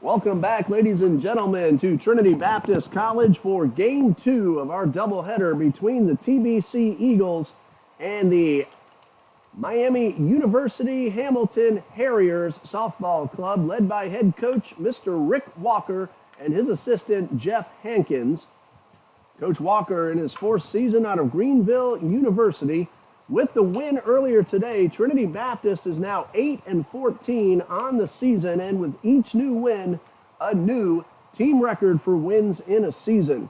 Welcome back, ladies and gentlemen, to Trinity Baptist College for Game 2 of our doubleheader between the TBC Eagles and the Miami University Hamilton Harriers softball club, led by head coach Mr. Rick Walker and his assistant Jeff Hankins. Coach Walker in his fourth season out of Greenville University. With the win earlier today, Trinity Baptist is now 8-14 on the season, and with each new win, a new team record for wins in a season.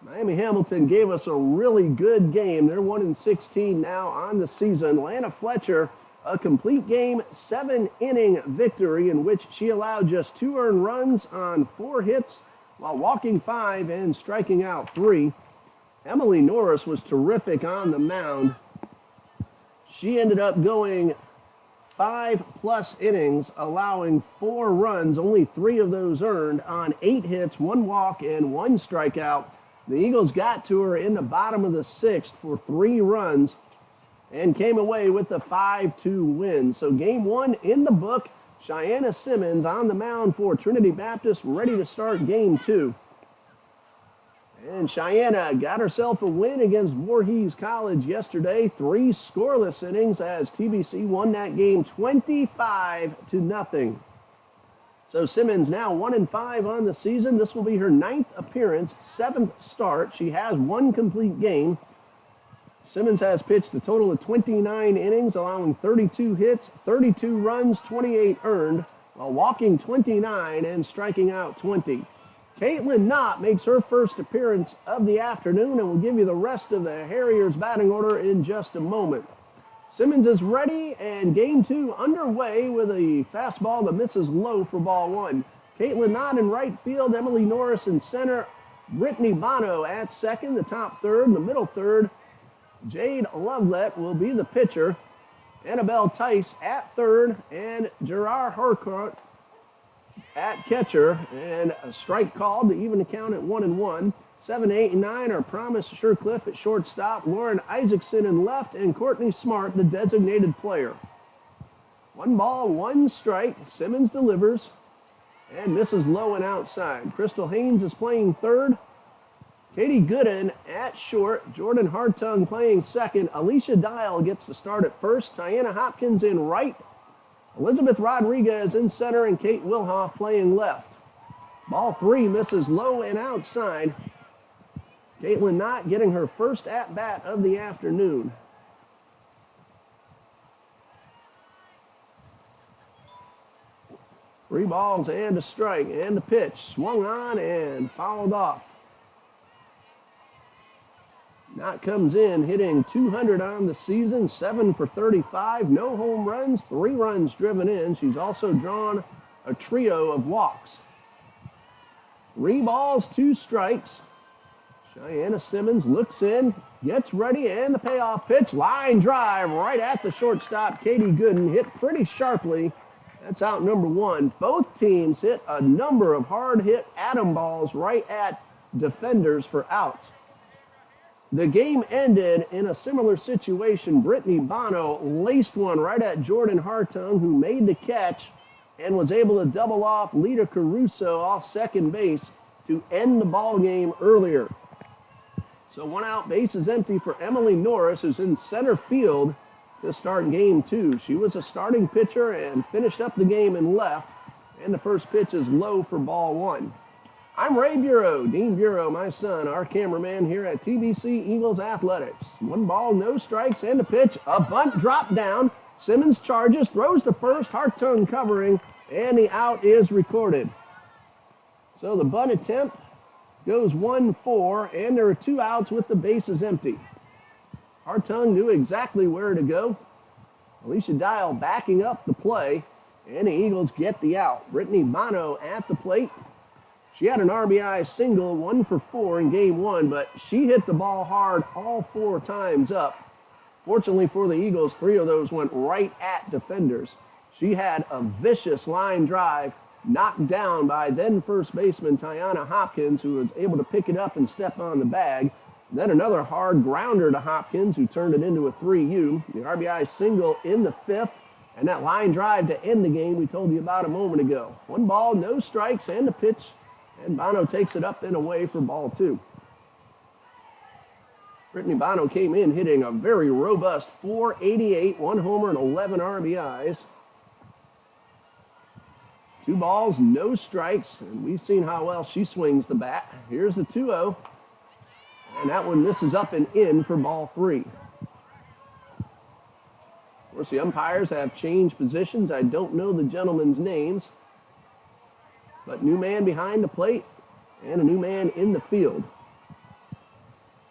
Miami Hamilton gave us a really good game. They're 1-16 now on the season. Lana Fletcher, a complete game, 7-inning victory in which she allowed just 2 earned runs on 4 hits while walking 5 and striking out 3. Emily Norris was terrific on the mound. She ended up going 5+ innings, allowing 4 runs, only 3 of those earned on 8 hits, 1 walk, and 1 strikeout. The Eagles got to her in the bottom of the 6th for 3 runs and came away with a 5-2 win. So game 1 in the book. Cheyenne Simmons on the mound for Trinity Baptist, ready to start game 2. And Cheyenne got herself a win against Voorhees College yesterday. 3 scoreless innings as TBC won that game 25-0. So Simmons now 1-5 on the season. This will be her 9th appearance, 7th start. She has 1 complete game. Simmons has pitched a total of 29 innings, allowing 32 hits, 32 runs, 28 earned, while walking 29 and striking out 20. Caitlin Knott makes her first appearance of the afternoon, and we'll give you the rest of the Harriers batting order in just a moment. Simmons is ready, and game 2 underway with a fastball that misses low for ball 1. Caitlin Knott in right field, Emily Norris in center, Brittany Bono at second, the top third, the middle third. Jade Lovelet will be the pitcher. Annabelle Tice at third, and Gerard Harcourt at catcher, and a strike called to even the count at 1-1. 7, 8, and 9 are Promise Shercliffe at shortstop, Lauren Isaacson in left, and Courtney Smart, the designated player. 1 ball, 1 strike. Simmons delivers and misses low and outside. Crystal Haynes is playing third. Katie Gooden at short. Jordan Hartung playing second. Alicia Dial gets the start at first. Tiana Hopkins in right. Elizabeth Rodriguez in center, and Kate Wilhoff playing left. Ball 3 misses low and outside. Caitlin Knott getting her first at-bat of the afternoon. Three balls and a strike, and the pitch swung on and fouled off. Knott comes in hitting 200 on the season, 7 for 35, no home runs, 3 runs driven in. She's also drawn a trio of walks. 3 balls, 2 strikes. Cheyenne Simmons looks in, gets ready, and the payoff pitch. Line drive right at the shortstop. Katie Gooden hit pretty sharply. That's out number 1. Both teams hit a number of hard-hit atom balls right at defenders for outs. The game ended in a similar situation. Brittany Bono laced one right at Jordan Hartung, who made the catch and was able to double off Lita Caruso off second base to end the ball game earlier. So 1 out, base is empty for Emily Norris, who's in center field to start game 2. She was a starting pitcher and finished up the game in left, and the first pitch is low for ball 1. I'm Ray Bureau, Dean Bureau, my son, our cameraman here at TBC Eagles Athletics. 1 ball, no strikes, and a pitch. A bunt dropped down. Simmons charges, throws to first, Hartung covering, and the out is recorded. So the bunt attempt goes 1-4, and there are 2 outs with the bases empty. Hartung knew exactly where to go. Alicia Dial backing up the play, and the Eagles get the out. Brittany Bono at the plate. She had an RBI single, 1 for 4 in game 1, but she hit the ball hard all 4 times up. Fortunately for the Eagles, 3 of those went right at defenders. She had a vicious line drive knocked down by then first baseman Tiana Hopkins, who was able to pick it up and step on the bag. Then another hard grounder to Hopkins, who turned it into a 3-U. The RBI single in the 5th And that line drive to end the game we told you about a moment ago. 1 ball, no strikes, and the pitch. And Bono takes it up and away for ball 2. Brittany Bono came in hitting a very robust .488, 1 homer and 11 RBIs. 2 balls, no strikes, and we've seen how well she swings the bat. Here's the 2-0, and that one misses up and in for ball 3. Of course, the umpires have changed positions. I don't know the gentlemen's names, but new man behind the plate and a new man in the field.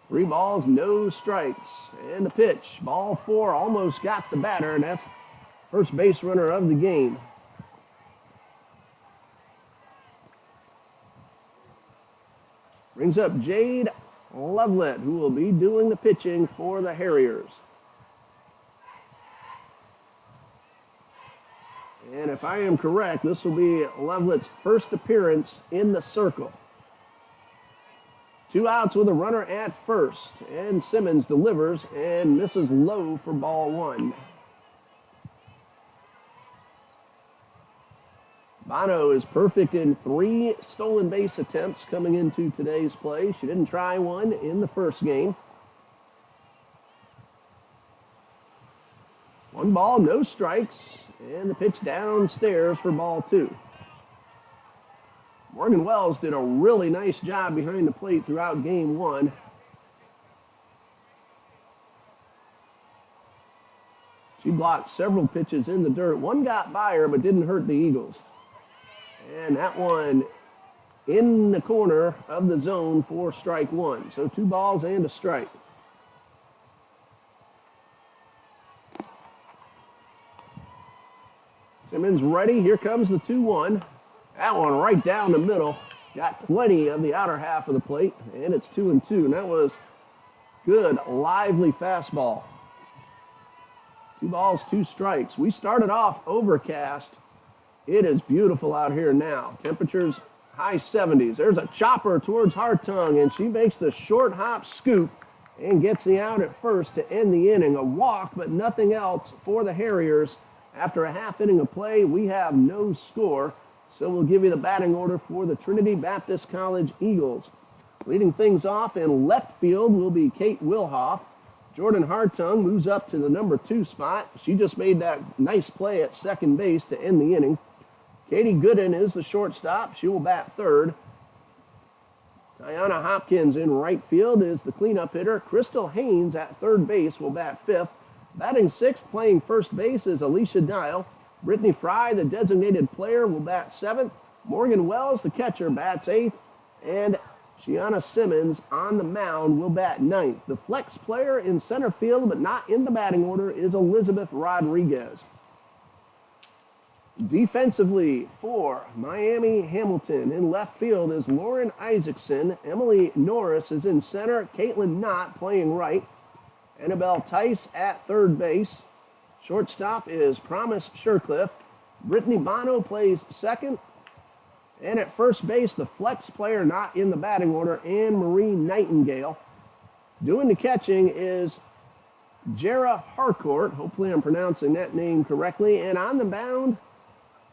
3 balls, no strikes, and the pitch. Ball 4 almost got the batter, and that's first base runner of the game. Brings up Jade Lovelet, who will be doing the pitching for the Harriers. And if I am correct, this will be Lovelet's first appearance in the circle. 2 outs with a runner at first, and Simmons delivers and misses low for ball 1. Bono is perfect in 3 stolen base attempts coming into today's play. She didn't try one in the first game. 1 ball, no strikes, and the pitch downstairs for ball 2. Morgan Wells did a really nice job behind the plate throughout game 1. She blocked several pitches in the dirt. One got by her, but didn't hurt the Eagles. And that one in the corner of the zone for strike 1. So 2 balls and a strike. Simmons ready. Here comes the 2-1. That one right down the middle. Got plenty of the outer half of the plate, and it's 2-2. And that was good, lively fastball. 2 balls, 2 strikes. We started off overcast. It is beautiful out here now. Temperatures high 70s. There's a chopper towards Hartung, and she makes the short hop scoop and gets the out at first to end the inning. A walk, but nothing else for the Harriers. After a half inning of play, we have no score. So we'll give you the batting order for the Trinity Baptist College Eagles. Leading things off in left field will be Kate Wilhoff. Jordan Hartung moves up to the number 2 spot. She just made that nice play at second base to end the inning. Katie Gooden is the shortstop. She will bat third. Tiana Hopkins in right field is the cleanup hitter. Crystal Haynes at third base will bat fifth. Batting sixth, playing first base, is Alicia Dial. Brittany Fry, the designated player, will bat seventh. Morgan Wells, the catcher, bats eighth. And Shiana Simmons on the mound will bat ninth. The flex player in center field, but not in the batting order, is Elizabeth Rodriguez. Defensively for Miami Hamilton in left field is Lauren Isaacson. Emily Norris is in center. Caitlin Knott playing right. Annabelle Tice at third base. Shortstop is Promise Shercliffe. Brittany Bono plays second. And at first base, the flex player not in the batting order, Anne Marie Nightingale. Doing the catching is Jera Harcourt. Hopefully I'm pronouncing that name correctly. And on the mound,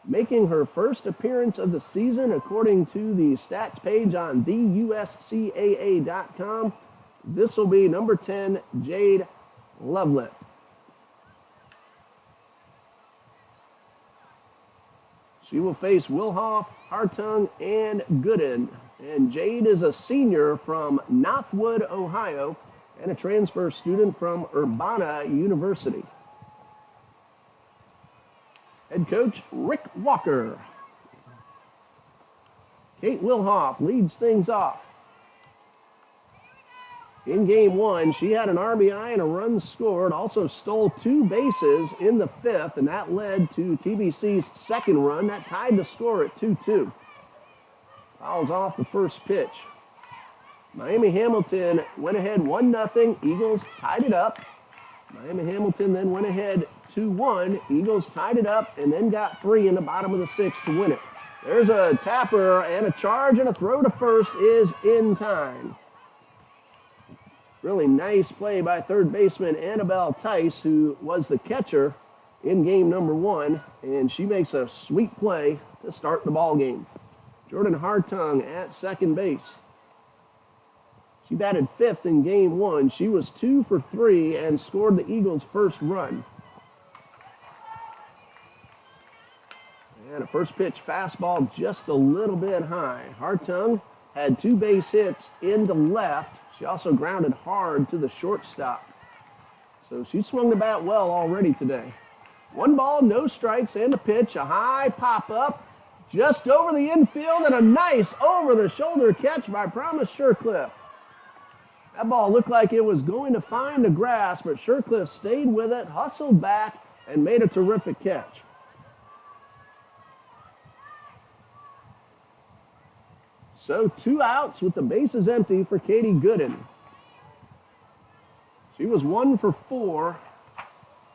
making her first appearance of the season, according to the stats page on theuscaa.com, this will be number 10, Jade Lovelet. She will face Wilhoff, Hartung, and Gooden. And Jade is a senior from Northwood, Ohio, and a transfer student from Urbana University. Head coach Rick Walker. Kate Wilhoff leads things off. In game one, she had an RBI and a run scored, also stole 2 bases in the fifth, and that led to TBC's second run. That tied the score at 2-2. Fouls off the first pitch. Miami Hamilton went ahead 1-0. Eagles tied it up. Miami Hamilton then went ahead 2-1. Eagles tied it up and then got 3 in the bottom of the 6th to win it. There's a tapper and a charge, and a throw to first is in time. Really nice play by third baseman Annabelle Tice, who was the catcher in game number 1, and she makes a sweet play to start the ball game. Jordan Hartung at second base. She batted 5th in game 1. She was 2 for 3 and scored the Eagles' first run. And a first pitch fastball just a little bit high. Hartung had 2 base hits into left. She also grounded hard to the shortstop. So she swung the bat well already today. 1 ball, no strikes, and a pitch, a high pop-up just over the infield, and a nice over-the-shoulder catch by Promise Shercliffe. That ball looked like it was going to find the grass, but Shercliffe stayed with it, hustled back, and made a terrific catch. So 2 outs with the bases empty for Katie Gooden. She was 1 for 4,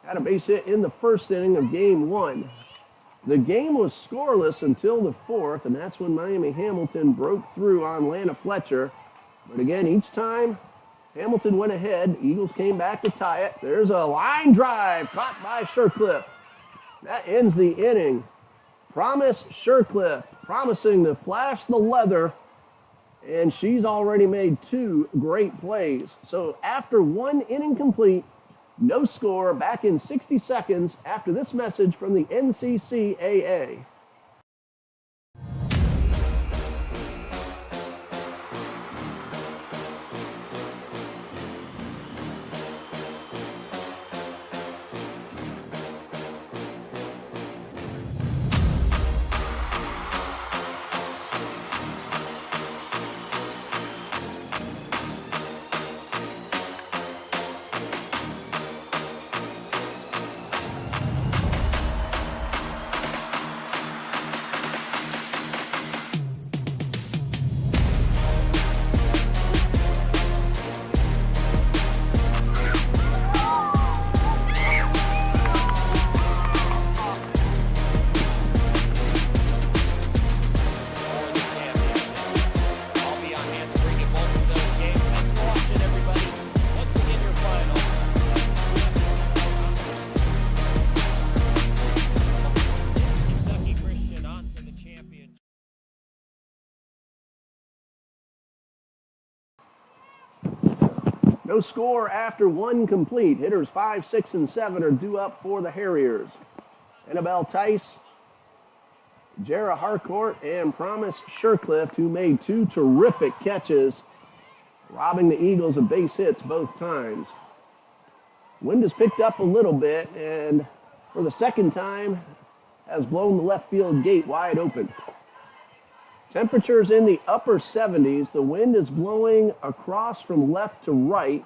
had a base hit in the first inning of game 1. The game was scoreless until the 4th, and that's when Miami Hamilton broke through on Lana Fletcher. But again, each time Hamilton went ahead, Eagles came back to tie it. There's a line drive caught by Shercliffe. That ends the inning. Promise Shercliffe promising to flash the leather, and she's already made 2 great plays. So after 1 inning complete, no score, back in 60 seconds after this message from the NCCAA. No score after 1 complete. Hitters 5, 6, and 7 are due up for the Harriers. Annabelle Tice, Jara Harcourt, and Promise Shercliffe, who made 2 terrific catches, robbing the Eagles of base hits both times. Wind has picked up a little bit, and for the second time has blown the left field gate wide open. Temperatures in the upper 70s. The wind is blowing across from left to right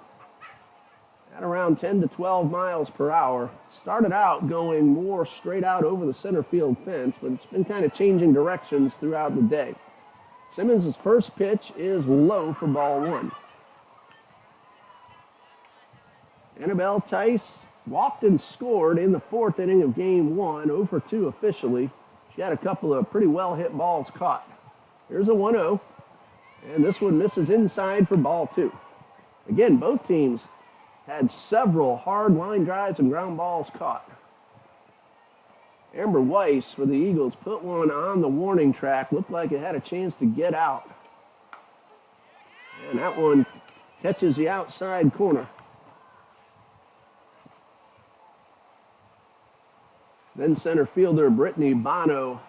at around 10 to 12 miles per hour. Started out going more straight out over the center field fence, but it's been kind of changing directions throughout the day. Simmons' first pitch is low for ball 1. Annabelle Tice walked and scored in the 4th inning of game 1, 0 for 2 officially. She had a couple of pretty well-hit balls caught. Here's a 1-0, and this one misses inside for ball 2. Again, both teams had several hard line drives and ground balls caught. Amber Weiss for the Eagles put one on the warning track. Looked like it had a chance to get out. And that one catches the outside corner. Then center fielder Brittany Bono,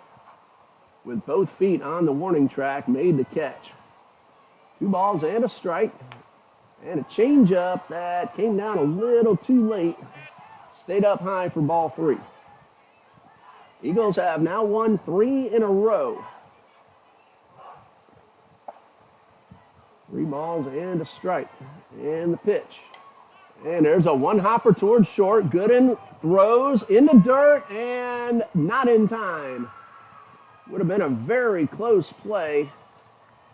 with both feet on the warning track, made the catch. 2 balls and a strike. And a changeup that came down a little too late. Stayed up high for ball 3. Eagles have now won 3 in a row. 3 balls and a strike. And the pitch. And there's a 1-hopper towards short. Gooden throws in the dirt and not in time. Would have been a very close play.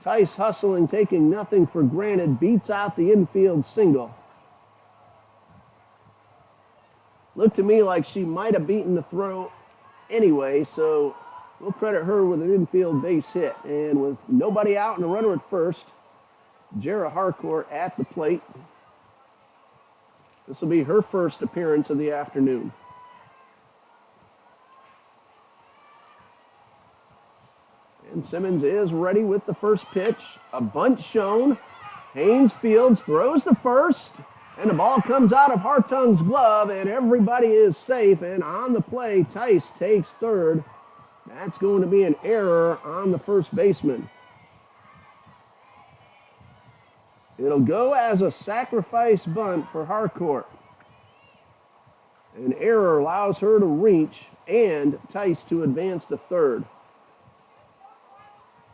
Tice hustling, taking nothing for granted, beats out the infield single. Looked to me like she might have beaten the throw anyway, so we'll credit her with an infield base hit. And with nobody out and a runner at first, Jara Harcourt at the plate. This will be her first appearance of the afternoon. And Simmons is ready with the first pitch. A bunt shown. Haynes Fields throws the first. And the ball comes out of Hartung's glove, and everybody is safe. And on the play, Tice takes third. That's going to be an error on the first baseman. It'll go as a sacrifice bunt for Harcourt. An error allows her to reach and Tice to advance to third.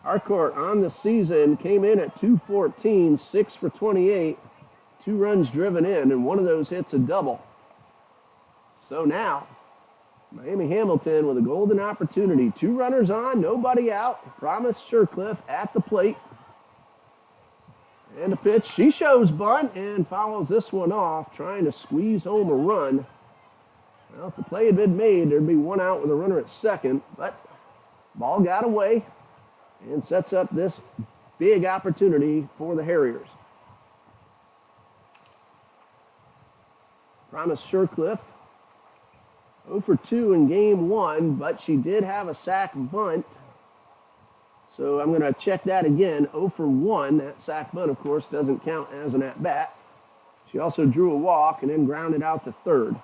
Harcourt on the season came in at .214, 6 for 28, 2 runs driven in, and one of those hits a double. So now, Miami Hamilton with a golden opportunity. 2 runners on, nobody out. Promise Shercliffe at the plate. And a pitch. She shows bunt and follows this one off, trying to squeeze home a run. Well, if the play had been made, there'd be 1 out with a runner at second, but ball got away and sets up this big opportunity for the Harriers. Promise Shercliffe 0 for 2 in game 1, but she did have a sac bunt. So I'm going to check that again. 0 for 1. That sac bunt, of course, doesn't count as an at-bat. She also drew a walk and then grounded out to third.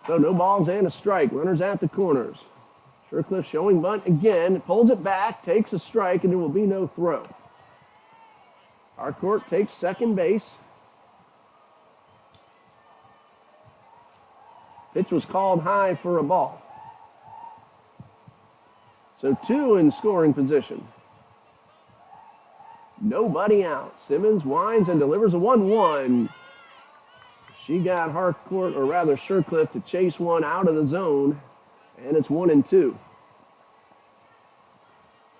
So no balls and a strike. Runners at the corners. Shercliffe showing bunt again. Pulls it back, takes a strike, and there will be no throw. Harcourt takes second base. Pitch was called high for a ball. So 2 in scoring position. Nobody out. Simmons winds and delivers a 1-1. She got Harcourt, or rather Shercliffe, to chase one out of the zone, and it's 1-2.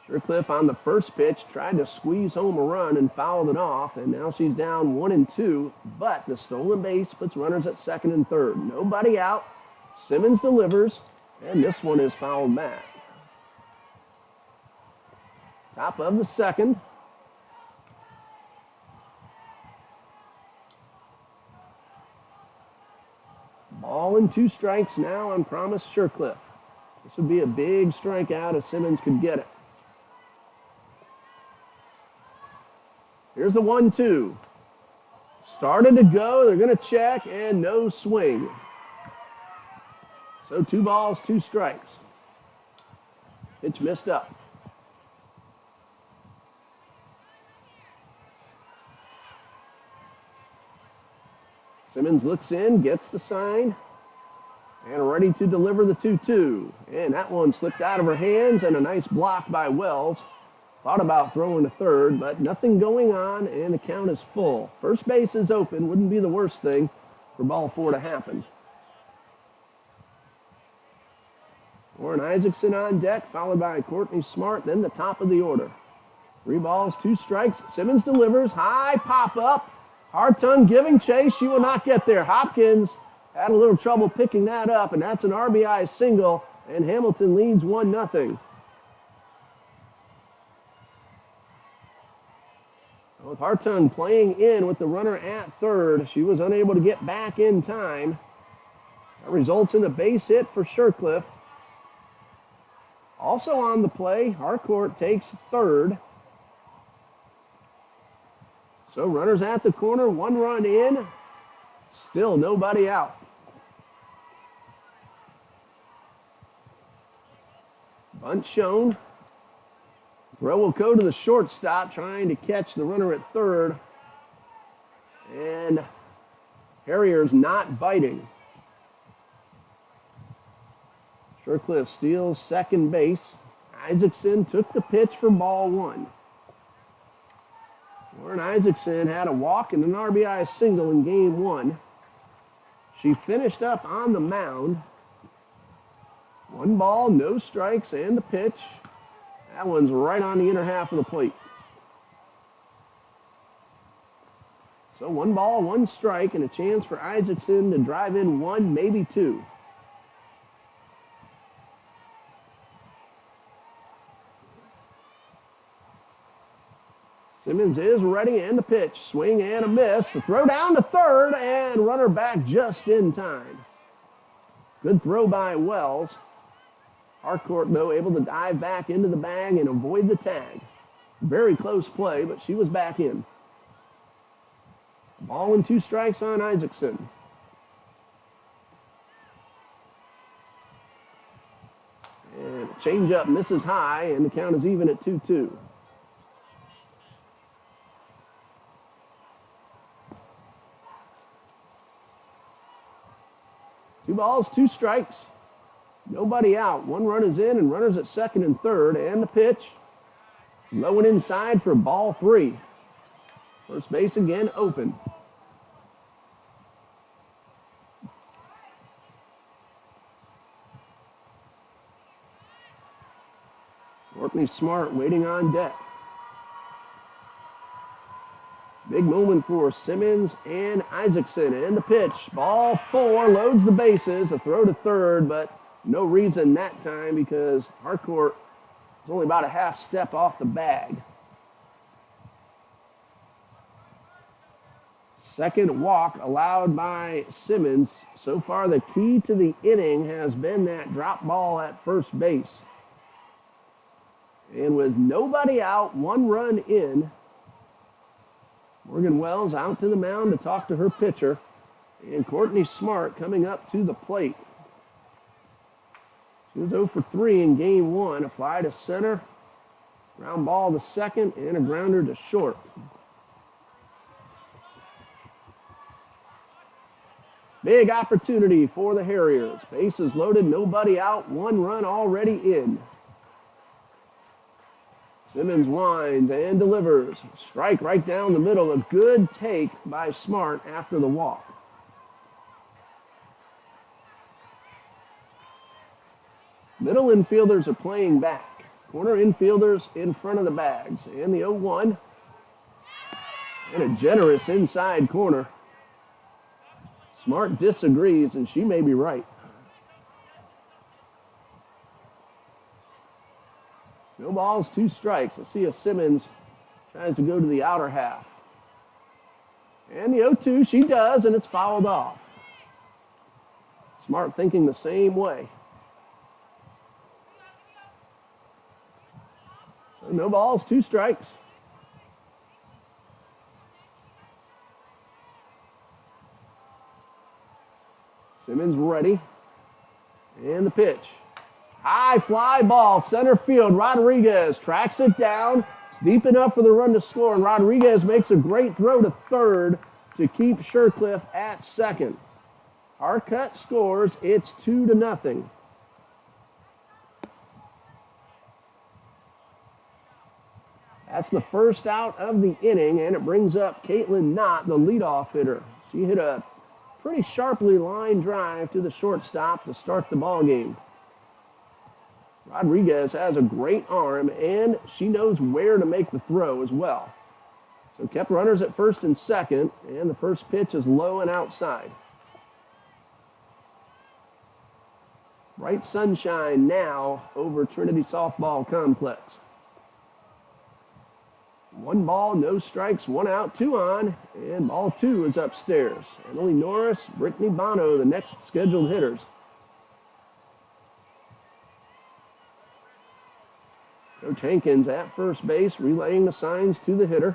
Shercliffe on the first pitch tried to squeeze home a run and fouled it off, and now she's down 1-2, but the stolen base puts runners at second and third. Nobody out. Simmons delivers, and this one is fouled back. Top of the second. Ball and 2 strikes now on Promise Shercliffe. This would be a big strikeout if Simmons could get it. Here's the 1-2. Started to go. They're going to check, and no swing. So 2 balls, 2 strikes. Pitch missed up. Simmons looks in, gets the sign, and ready to deliver the 2-2. And that one slipped out of her hands, and a nice block by Wells. Thought about throwing to third, but nothing going on, and the count is full. First base is open. Wouldn't be the worst thing for ball 4 to happen. Lauren Isaacson on deck, followed by Courtney Smart, then the top of the order. 3 balls, 2 strikes. Simmons delivers. High pop-up. Hartung giving chase. She will not get there. Hopkins had a little trouble picking that up, and that's an RBI single, and Hamilton leads 1-0. With Hartung playing in with the runner at third, she was unable to get back in time. That results in a base hit for Shercliffe. Also on the play, Harcourt takes third. So runners at the corner, 1 run in, still nobody out. Bunt shown. Throw will go to the shortstop, trying to catch the runner at third. And Harriers not biting. Shercliffe steals second base. Isaacson took the pitch for ball 1. Lauren Isaacson had a walk and an RBI single in game 1. She finished up on the mound. 1 ball, no strikes, and the pitch. That one's right on the inner half of the plate. So 1 ball, 1 strike, and a chance for Isaacson to drive in 1, maybe 2. Simmons is ready, and the pitch. Swing and a miss. The throw down to third, and runner back just in time. Good throw by Wells. Harcourt, though, able to dive back into the bag and avoid the tag. Very close play, but she was back in. Ball and 2 strikes on Isaacson. And a changeup misses high, and the count is even at 2-2. Two balls, 2 strikes. Nobody out. 1 run is in, and runners at second and third. And the pitch. Low and inside for ball 3. First base again open. Courtney Smart waiting on deck. Big moment for Simmons and Isaacson. And the pitch. Ball 4 loads the bases. A throw to third, but no reason that time because Harcourt is only about a half step off the bag. Second walk allowed by Simmons. So far, the key to the inning has been that drop ball at first base. And with nobody out, 1 run in, Morgan Wells out to the mound to talk to her pitcher. And Courtney Smart coming up to the plate. She was 0 for 3 in game 1. A fly to center, ground ball to second, and a grounder to short. Big opportunity for the Harriers. Bases loaded, nobody out, 1 run already in. Simmons winds and delivers. Strike right down the middle. A good take by Smart after the walk. Middle infielders are playing back. Corner infielders in front of the bags. And the 0-1. And a generous inside corner. Smart disagrees, and she may be right. No balls, 2 strikes. Let's see if Simmons tries to go to the outer half. And the 0-2, she does, and it's fouled off. Smart thinking the same way. So no balls, 2 strikes. Simmons ready. And the pitch. High fly ball, center field. Rodriguez tracks it down. It's deep enough for the run to score, and Rodriguez makes a great throw to third to keep Shercliffe at second. Harcut scores. It's 2-0. That's the first out of the inning, and it brings up Caitlin Knott, the leadoff hitter. She hit a pretty sharply lined drive to the shortstop to start the ball game. Rodriguez has a great arm, and she knows where to make the throw as well. So kept runners at first and second, and the first pitch is low and outside. Bright sunshine now over Trinity Softball Complex. 1 ball, no strikes, 1 out, 2 on, and ball 2 is upstairs. Emily Norris, Brittany Bono, the next scheduled hitters. Coach Hankins at first base, relaying the signs to the hitter.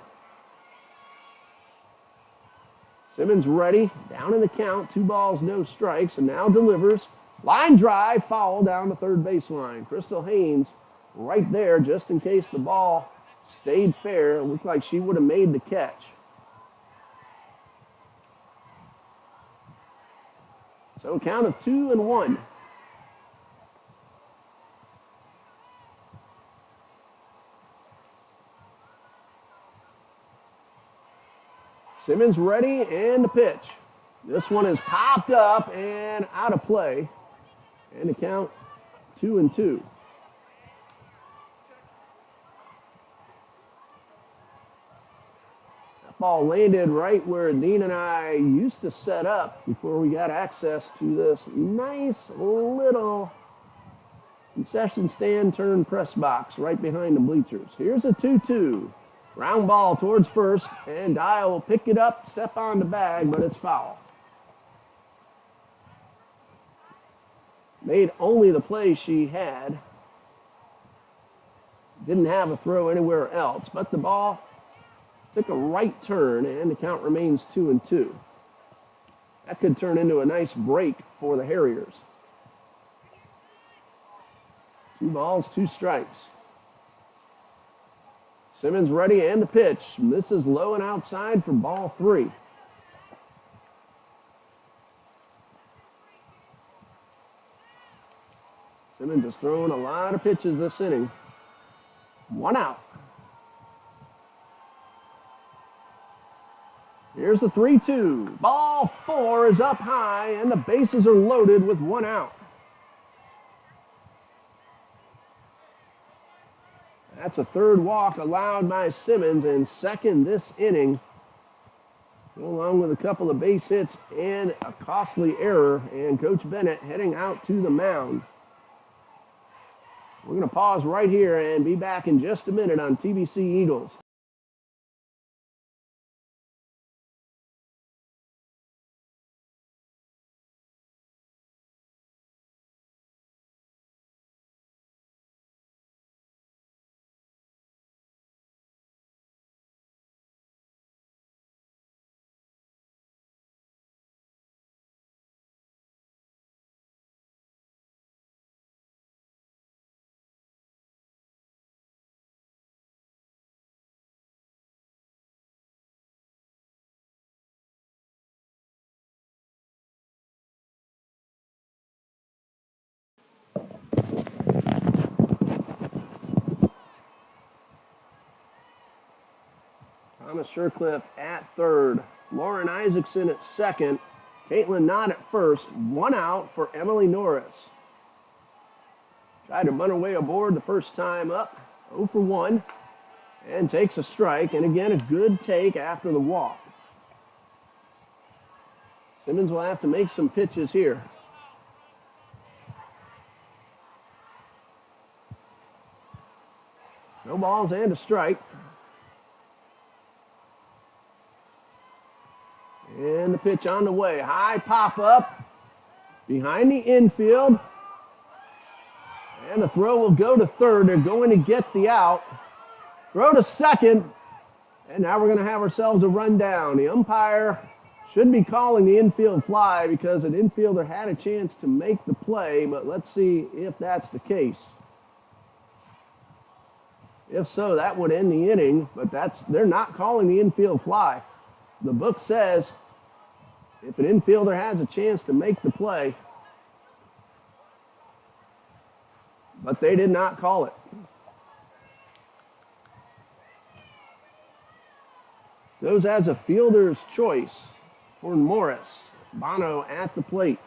Simmons ready, down in the count, 2 balls, no strikes, and now delivers. Line drive, foul down the third baseline. Crystal Haynes right there just in case the ball stayed fair. It looked like she would have made the catch. So a count of 2-1. Simmons ready, and the pitch. This one is popped up and out of play. And the count 2-2. That ball landed right where Dean and I used to set up before we got access to this nice little concession stand turned press box right behind the bleachers. Here's a 2-2. Ground ball towards first, and Dial will pick it up, step on the bag, but it's foul. Made only the play she had. Didn't have a throw anywhere else, but the ball took a right turn, and the count remains 2-2. That could turn into a nice break for the Harriers. 2 balls, 2 strikes. Simmons ready and the pitch. Misses low and outside for ball 3. Simmons has thrown a lot of pitches this inning. 1 out. Here's the 3-2. Ball 4 is up high, and the bases are loaded with 1 out. That's a 3rd walk allowed by Simmons, and 2nd this inning, along with a couple of base hits and a costly error, and Coach Bennett heading out to the mound. We're going to pause right here and be back in just a minute on TBC Eagles. Thomas Shercliffe at 3rd. Lauren Isaacson at 2nd. Caitlin Knott at 1st. 1 out for Emily Norris. Tried to run away aboard the first time up. 0 for 1. And takes a strike. And again, a good take after the walk. Simmons will have to make some pitches here. No balls and a strike. And the pitch on the way. High pop up behind the infield. And the throw will go to 3rd. They're going to get the out. Throw to 2nd. And now we're going to have ourselves a run down. The umpire should be calling the infield fly because an infielder had a chance to make the play, but let's see if that's the case. If so, that would end the inning, but they're not calling the infield fly. The book says if an infielder has a chance to make the play, but they did not call it. Goes as a fielder's choice for Morris. Bono at the plate.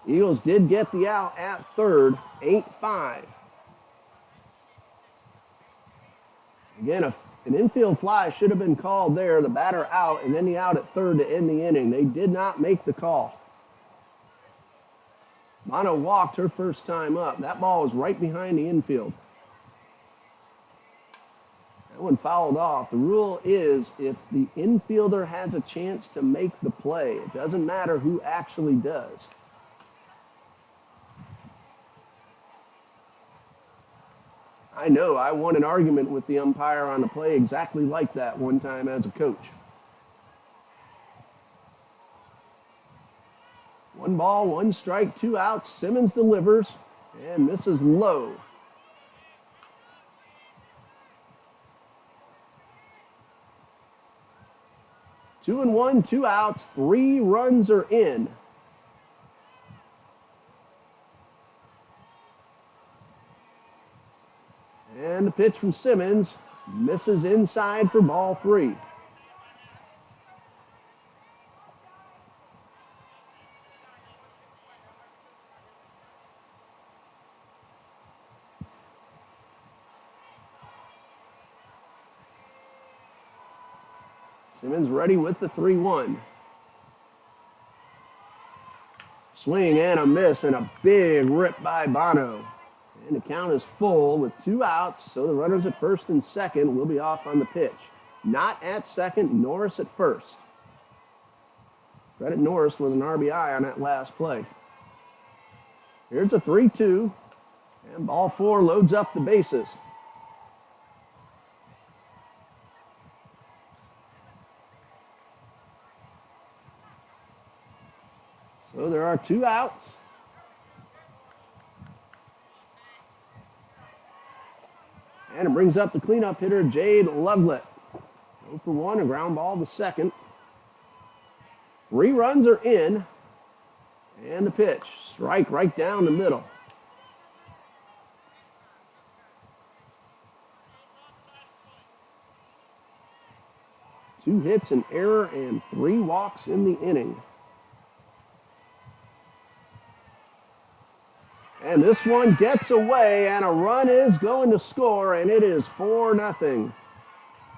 Eagles did get the out at 3rd, 8-5. Again, an infield fly should have been called there, the batter out, and then the out at 3rd to end the inning. They did not make the call. Bono walked her first time up. That ball was right behind the infield. That one fouled off. The rule is if the infielder has a chance to make the play, it doesn't matter who actually does. I know, I won an argument with the umpire on a play exactly like that one time as a coach. 1 ball, 1 strike, 2 outs. Simmons delivers and misses low. Two and 1, 2 outs, 3 runs are in. And the pitch from Simmons misses inside for ball 3. Simmons ready with the 3-1. Swing and a miss and a big rip by Bono. And the count is full with 2 outs, so the runners at first and second will be off on the pitch. Not at second, Norris at first. Credit Norris with an RBI on that last play. Here's a 3-2, and ball 4 loads up the bases. So there are 2 outs. And it brings up the cleanup hitter, Jade Lovelet. 0 for 1, a ground ball to second. 3 runs are in. And the pitch, strike right down the middle. Two hits, an error, and 3 walks in the inning. And this one gets away, and a run is going to score, and it is 4-0.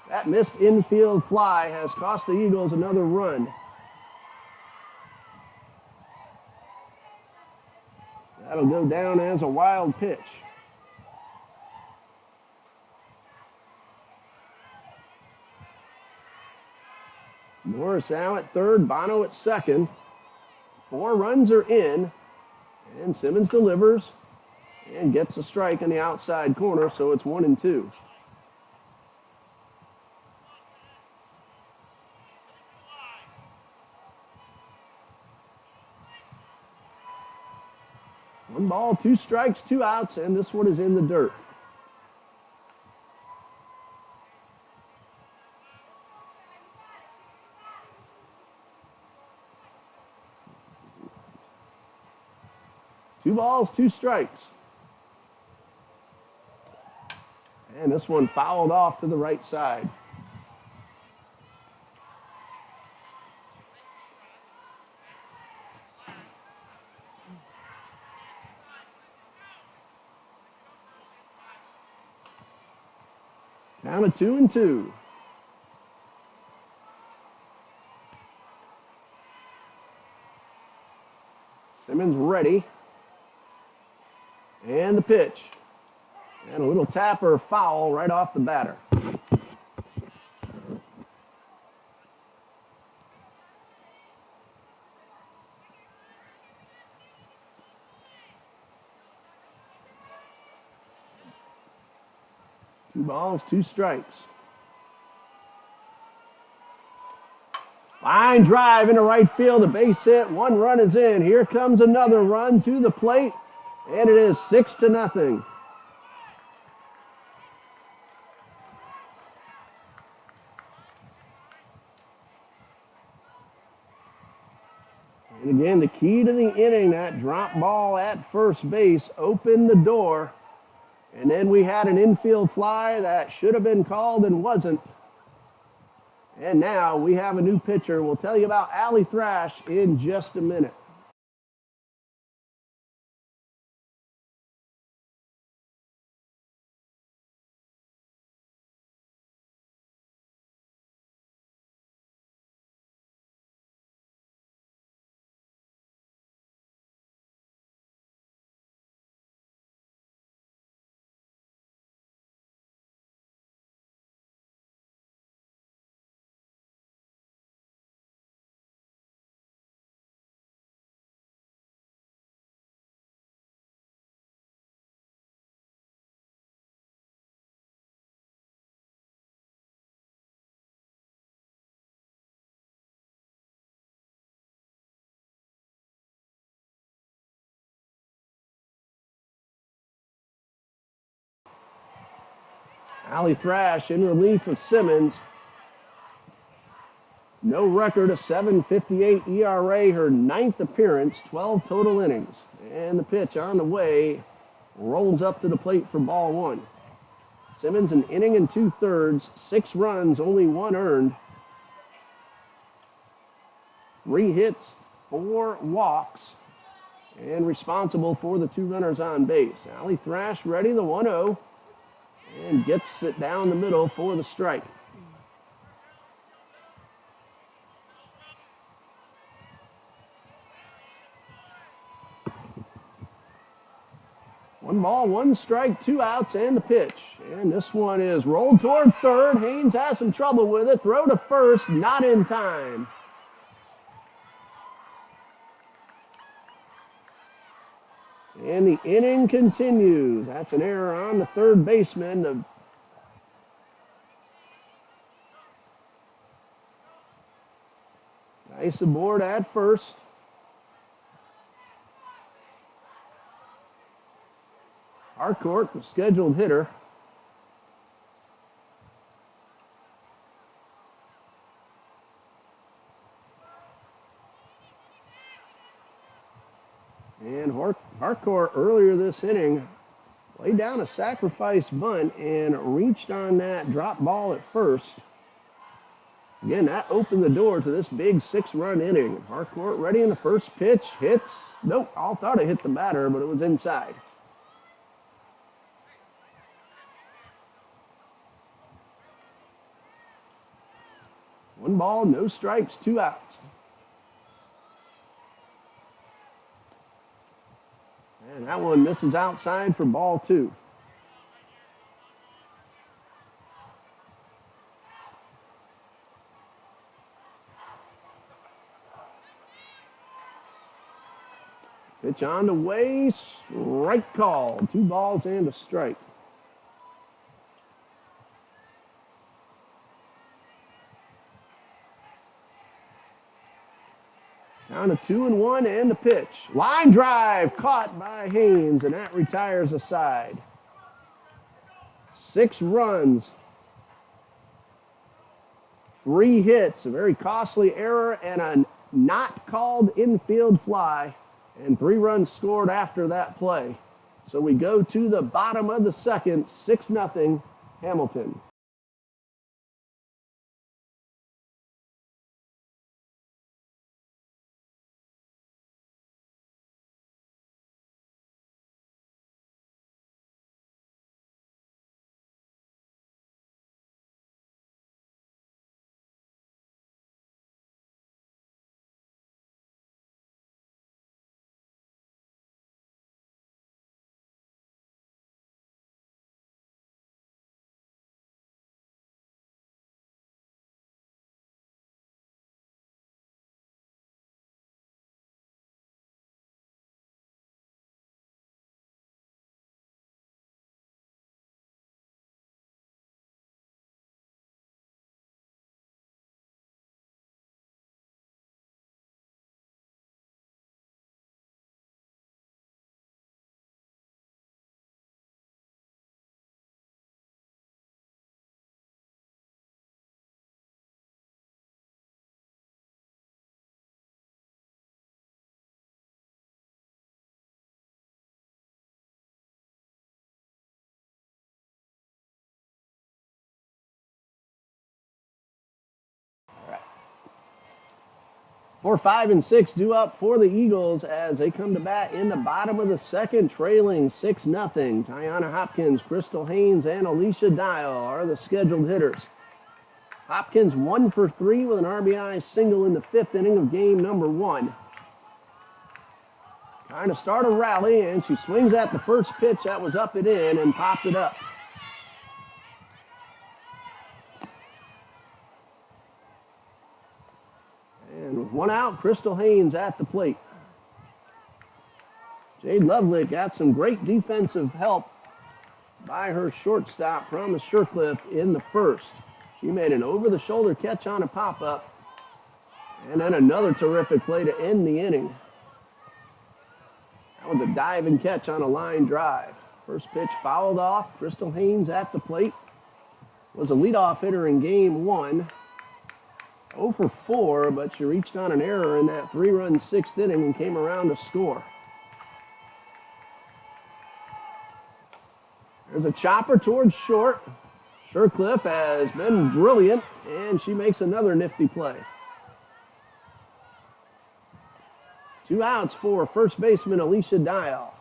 That missed infield fly has cost the Eagles another run. That'll go down as a wild pitch. Norris out at third, Bono at second. 4 runs are in, and Simmons delivers and gets a strike in the outside corner, so it's 1-2. One ball, 2 strikes, 2 outs, and this one is in the dirt. Two balls, 2 strikes. And this one fouled off to the right side. Count of 2-2. Simmons ready. And the pitch. And a little tapper foul right off the batter. Two balls, 2 strikes. Line drive into right field, a base hit. 1 run is in. Here comes another run to the plate, and it is 6-0. And again, the key to the inning, that drop ball at first base opened the door. And then we had an infield fly that should have been called and wasn't. And now we have a new pitcher. We'll tell you about Allie Thrash in just a minute. Allie Thrash in relief of Simmons. No record, a 7.58 ERA, her 9th appearance, 12 total innings. And the pitch on the way rolls up to the plate for ball 1. Simmons an inning and 2/3, 6 runs, only 1 earned. 3 hits, 4 walks, and responsible for the 2 runners on base. Allie Thrash ready, the 1-0, and gets it down the middle for the strike. 1 ball, 1 strike, 2 outs, and the pitch. And this one is rolled toward third. Haynes has some trouble with it. Throw to first, not in time. And the inning continues. That's an error on the third baseman. Ice aboard at first. Harcourt, the scheduled hitter. And Harcourt earlier this inning laid down a sacrifice bunt and reached on that drop ball at first. Again, that opened the door to this big 6-run inning. Harcourt ready in the first pitch, hits. Nope, all thought it hit the batter, but it was inside. One ball, no strikes, 2 outs. And that one misses outside for ball 2. Pitch on the way, strike called. 2 balls and a strike. Down to 2-1 and the pitch. Line drive caught by Haynes, and that retires a side. 6 runs, 3 hits, a very costly error, and a not called infield fly, and 3 runs scored after that play. So we go to the bottom of the second, 6-0 Hamilton. For 5 and 6 due up for the Eagles as they come to bat in the bottom of the second, trailing 6-0. Tiana Hopkins, Crystal Haynes, and Alicia Dial are the scheduled hitters. Hopkins 1 for 3 with an RBI single in the 5th inning of game number 1. Trying to start a rally, and she swings at the first pitch that was up and in and popped it up. And with 1 out, Crystal Haynes at the plate. Jade Lovelick got some great defensive help by her shortstop, Promise Shercliffe, in the first. She made an over-the-shoulder catch on a pop-up, and then another terrific play to end the inning. That was a diving catch on a line drive. First pitch fouled off. Crystal Haynes at the plate. Was a leadoff hitter in game 1. 0 for 4, but she reached on an error in that 3-run 6th inning and came around to score. There's a chopper towards short. Shercliffe has been brilliant, and she makes another nifty play. 2 outs for first baseman Alicia Dial.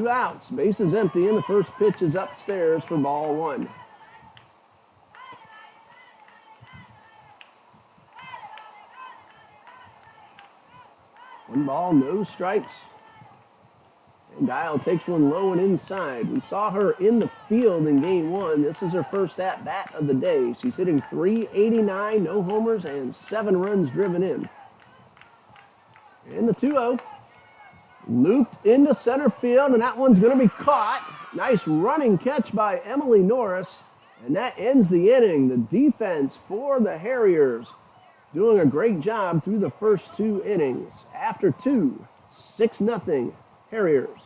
2 outs. Bases empty, and the first pitch is upstairs for ball 1. One ball, no strikes. And Dial takes one low and inside. We saw her in the field in game 1. This is her first at-bat of the day. She's hitting .389, no homers, and 7 runs driven in. And the 2-0. Looped into center field, and that one's going to be caught. Nice running catch by Emily Norris. And that ends the inning. The defense for the Harriers doing a great job through the first 2 innings. After 2, 6-0 Harriers.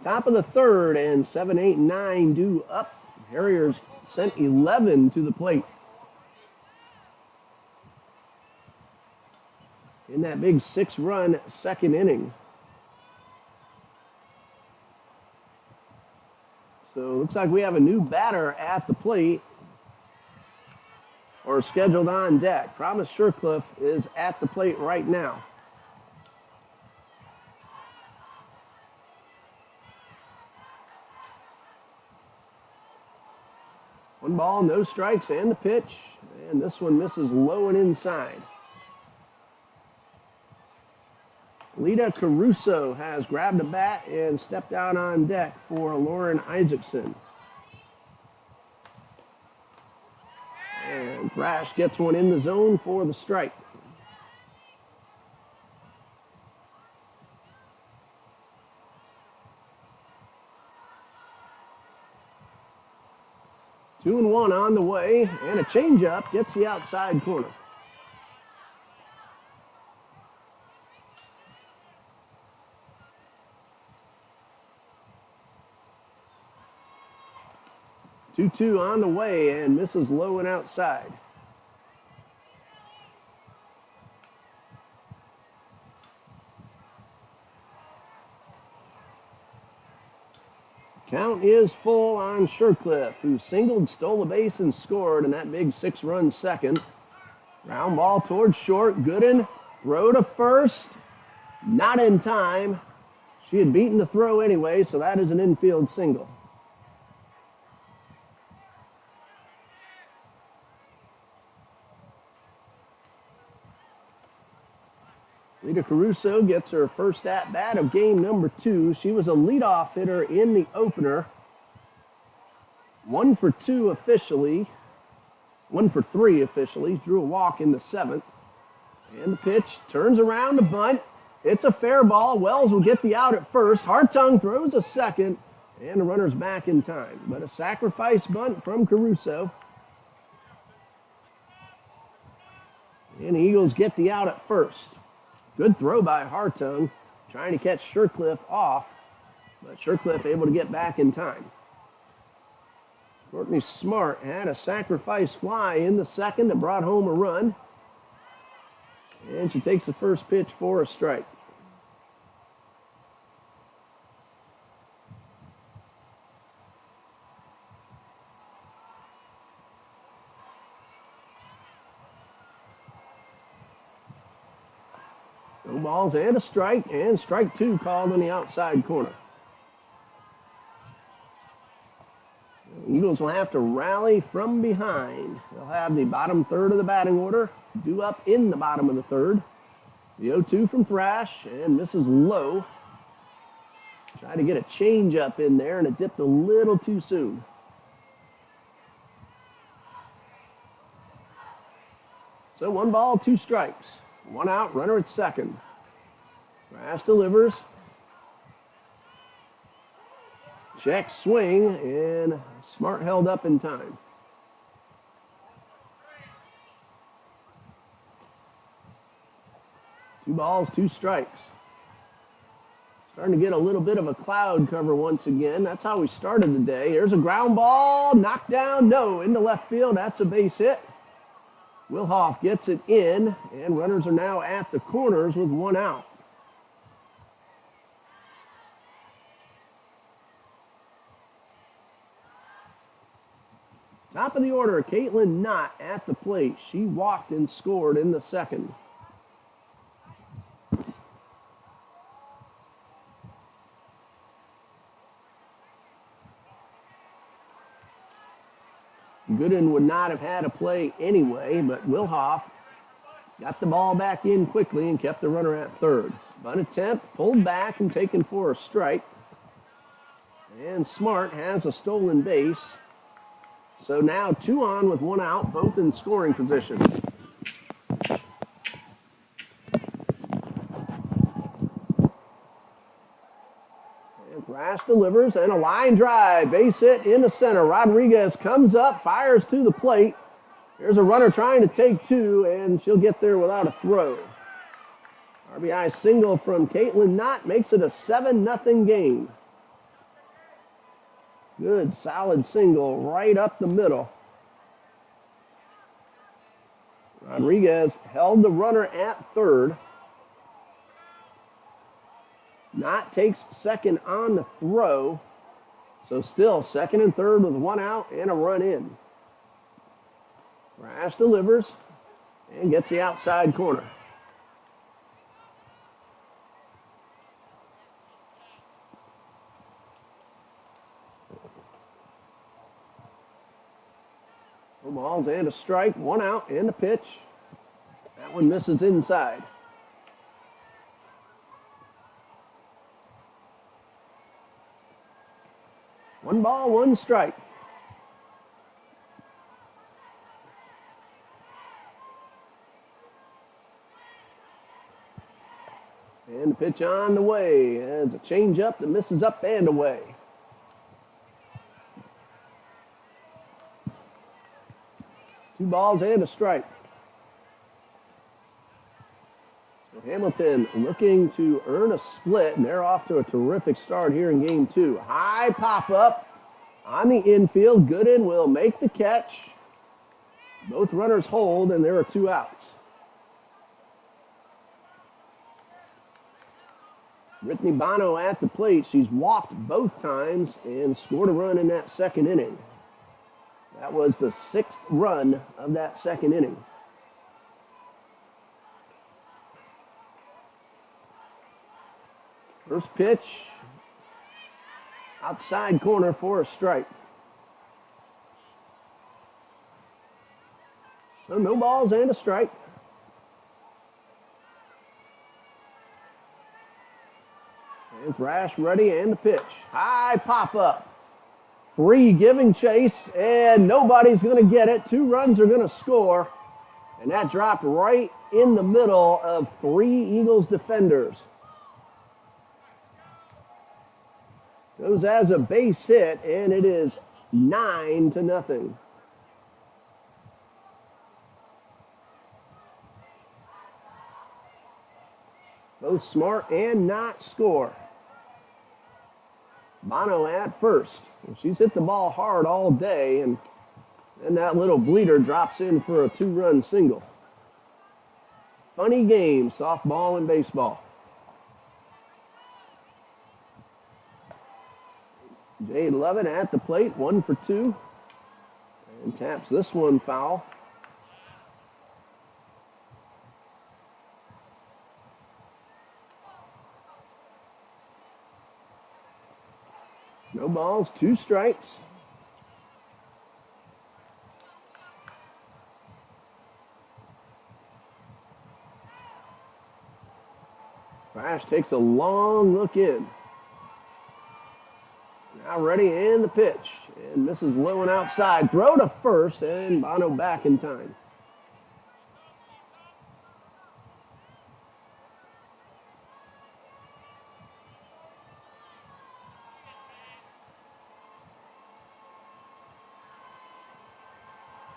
Top of the third, and 7, 8, 9 due up. Harriers sent 11 to the plate. In that big 6-run second inning. So looks like we have a new batter at the plate, or scheduled on deck. Promise Shercliffe is at the plate right now. One ball, no strikes, and the pitch. And this one misses low and inside. Lita Caruso has grabbed a bat and stepped out on deck for Lauren Isaacson. And Thrash gets one in the zone for the strike. Two and one on the way, and a changeup gets the outside corner. Two on the way and misses low and outside. Count is full on Shercliffe, who singled, stole a base, and scored in that big 6-run second. Ground ball towards short. Gooden, throw to first. Not in time. She had beaten the throw anyway, so that is an infield single. Lita Caruso gets her first at-bat of game number 2. She was a leadoff hitter in the opener. 1 for 2 officially. 1 for 3 officially. Drew a walk in the 7th. And the pitch turns around to bunt. It's a fair ball. Wells will get the out at first. Hartung throws a second. And the runner's back in time. But a sacrifice bunt from Caruso. And the Eagles get the out at first. Good throw by Hartung, trying to catch Shercliffe off, but Shercliffe able to get back in time. Courtney Smart had a sacrifice fly in the second that brought home a run. And she takes the first pitch for a strike. No balls and a strike, and strike 2 called on the outside corner. The Eagles will have to rally from behind. They'll have the bottom third of the batting order due up in the bottom of the third. The 0-2 from Thrash and misses low. Try to get a change up in there, and it dipped a little too soon. So 1 ball, 2 strikes. 1 out, runner at second. Thrash delivers. Check swing, and Smart held up in time. Two balls, 2 strikes. Starting to get a little bit of a cloud cover once again. That's how we started the day. Here's a ground ball, knocked down, no, into left field. That's a base hit. Wilhoff gets it in, and runners are now at the corners with 1 out. Top of the order, Caitlin Knott at the plate. She walked and scored in the second. Gooden would not have had a play anyway, but Wilhoff got the ball back in quickly and kept the runner at third. Bunt attempt, pulled back and taken for a strike. And Smart has a stolen base. So now 2 on with 1 out, both in scoring position. And Thrash delivers, and a line drive. Base hit into center. Rodriguez comes up, fires to the plate. There's a runner trying to take 2, and she'll get there without a throw. RBI single from Caitlin Knott makes it a 7-0 game. Good, solid single right up the middle. Rodriguez held the runner at third. Knott takes second on the throw. So still second and third with 1 out and a run in. Thrash delivers and gets the outside corner. No balls and a strike, 1 out and a pitch. That one misses inside. One ball, 1 strike. And the pitch on the way as a changeup that misses up and away. Two balls and a strike. So Hamilton looking to earn a split, and they're off to a terrific start here in game 2. High pop-up on the infield. Gooden will make the catch. Both runners hold, and there are 2 outs. Brittany Bono at the plate. She's walked both times and scored a run in that second inning. That was the 6th run of that second inning. First pitch, outside corner for a strike. So no balls and a strike. And Thrash ready and the pitch. High pop-up. 3 giving chase, and nobody's going to get it. 2 runs are going to score, and that dropped right in the middle of 3 Eagles defenders. Goes as a base hit, and it is 9-0. Both Smart and Knott score. Bono at first. She's hit the ball hard all day, and then that little bleeder drops in for a 2-run single. Funny game, softball and baseball. Jade Lovett at the plate, 1 for 2, and taps this one foul. No balls, 2 strikes. Thrash takes a long look in. Now ready, and the pitch. And misses low and outside. Throw to first, and Bono back in time.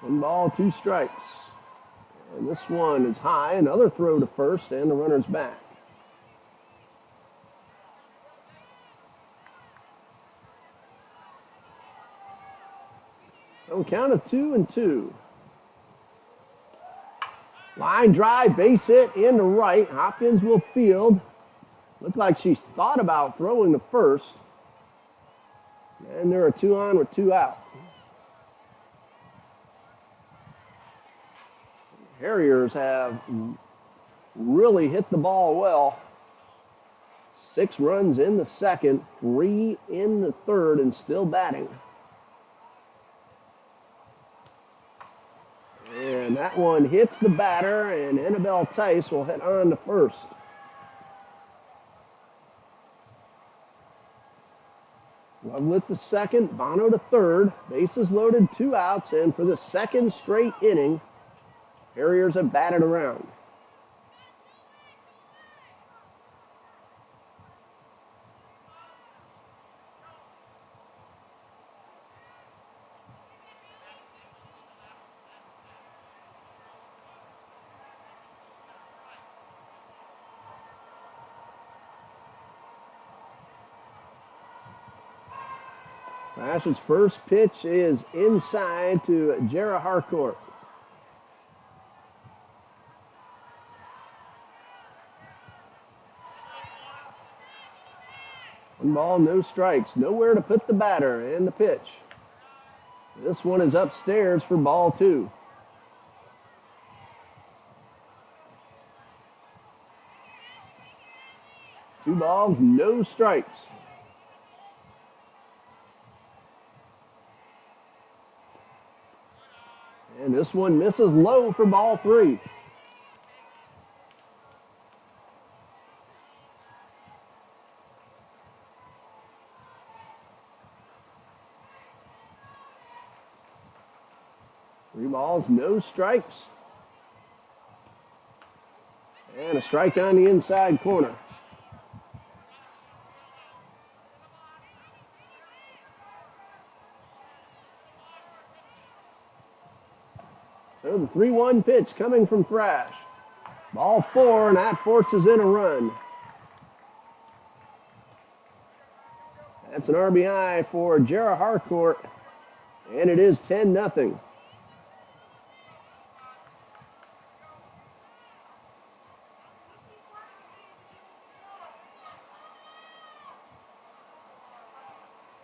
One ball, two strikes. And this one is high. Another throw to first, and the runner's back. So count of 2-2. Line drive, base hit into right. Hopkins will field. Looked like she thought about throwing to first. And there are 2 on with 2 out. Harriers have really hit the ball well. 6 runs in the second, 3 in the third, and still batting. And that one hits the batter, and Annabelle Tice will hit on to first. Lovelet to second, Bono to third. Bases loaded, 2 outs, and for the second straight inning, Harriers have batted around. Thrash's first pitch is inside to Jara Harcourt. One ball, no strikes. Nowhere to put the batter, and the pitch. This one is upstairs for ball 2. Two balls, no strikes. And this one misses low for ball 3. Three balls, no strikes. And a strike on the inside corner. So the 3-1 pitch coming from Thrash. Ball 4, and that forces in a run. That's an RBI for Jara Harcourt, and it is 10-0.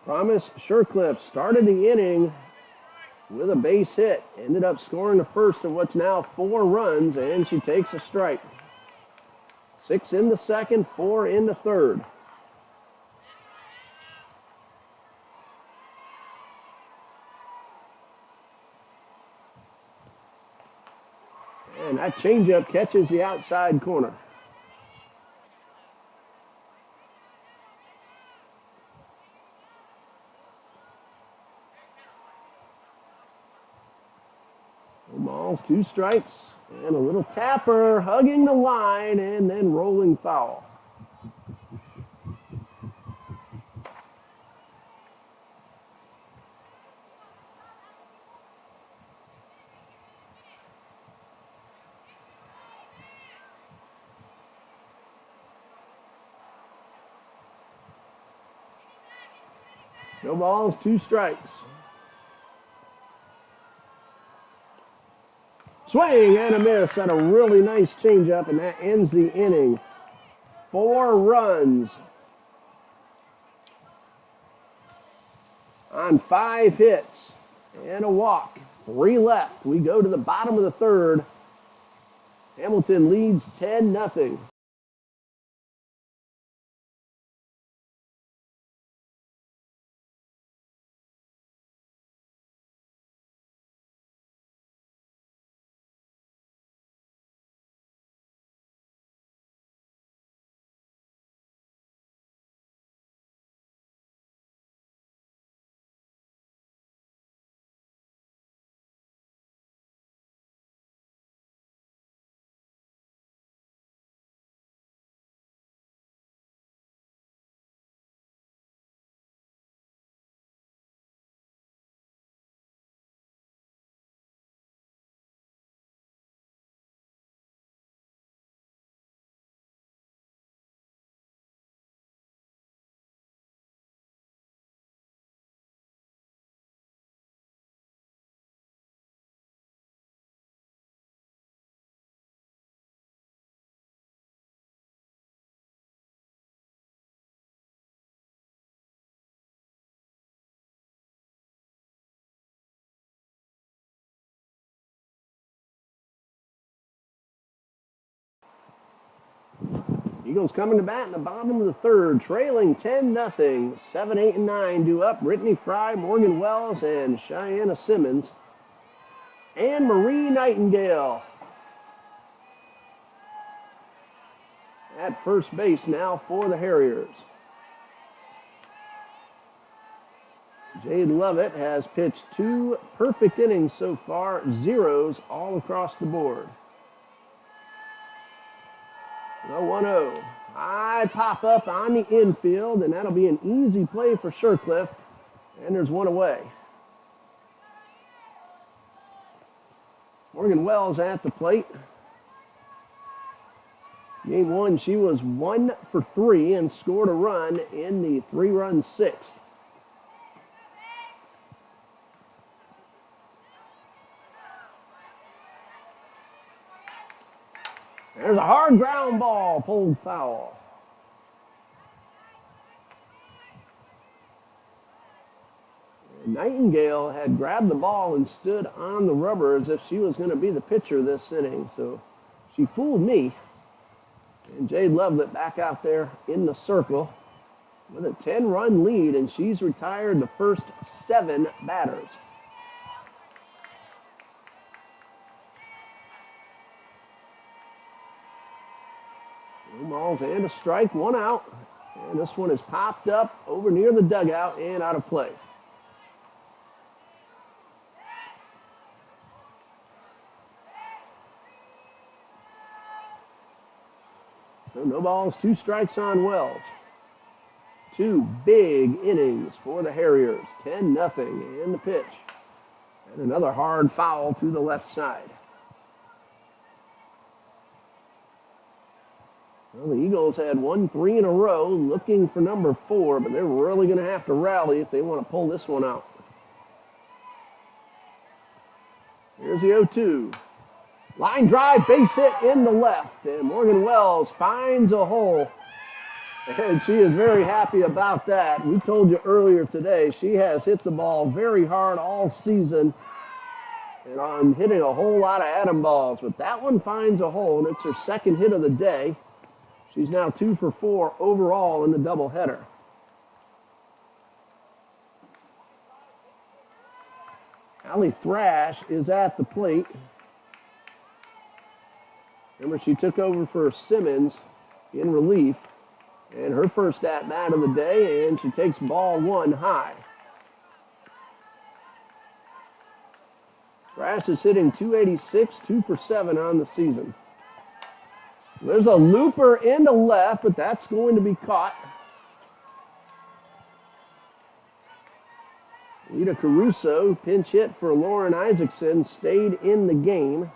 Promise Shercliffe started the inning with a base hit. Ended up scoring the first of what's now 4 runs, and she takes a strike. 6 in the second, 4 in the third. And that changeup catches the outside corner. Balls, 2 strikes, and a little tapper hugging the line and then rolling foul. No balls, 2 strikes. Swing and a miss on a really nice changeup, and that ends the inning. 4 runs on 5 hits and a walk. 3 left. We go to the bottom of the third. Hamilton leads 10-0. Eagles coming to bat in the bottom of the third, trailing 10-0. 7, 8, and 9 due up. Brittany Fry, Morgan Wells, and Cheyenne Simmons. And Marie Nightingale at first base now for the Harriers. Jade Lovett has pitched 2 perfect innings so far, zeros all across the board. The 1-0. High pop up on the infield, and that'll be an easy play for Shercliffe. And there's one away. Morgan Wells at the plate. Game 1, she was 1 for 3 and scored a run in the 3-run sixth. There's a hard ground ball, pulled foul. And Nightingale had grabbed the ball and stood on the rubber as if she was going to be the pitcher this inning. So she fooled me. And Jade Lovelet back out there in the circle with a 10-run lead, and she's retired the first 7 batters. 2 balls and a strike, 1 out. And this one is popped up over near the dugout and out of play. So no balls, 2 strikes on Wells. 2 big innings for the Harriers. 10-0 in the pitch. And another hard foul to the left side. Well, the Eagles had won 3 in a row, looking for number 4, but they're really going to have to rally if they want to pull this one out. Here's the 0-2. Line drive, base hit in the left, and Morgan Wells finds a hole, and she is very happy about that. We told you earlier today she has hit the ball very hard all season, and I'm hitting a whole lot of atom balls, but that one finds a hole, and it's her second hit of the day. She's now 2 for 4 overall in the doubleheader. Allie Thrash is at the plate. Remember, she took over for Simmons in relief, and her first at-bat of the day, and she takes ball 1 high. Thrash is hitting .286, 2 for 7 on the season. There's a looper into left, but that's going to be caught. Rita Caruso, pinch hit for Lauren Isaacson, stayed in the game.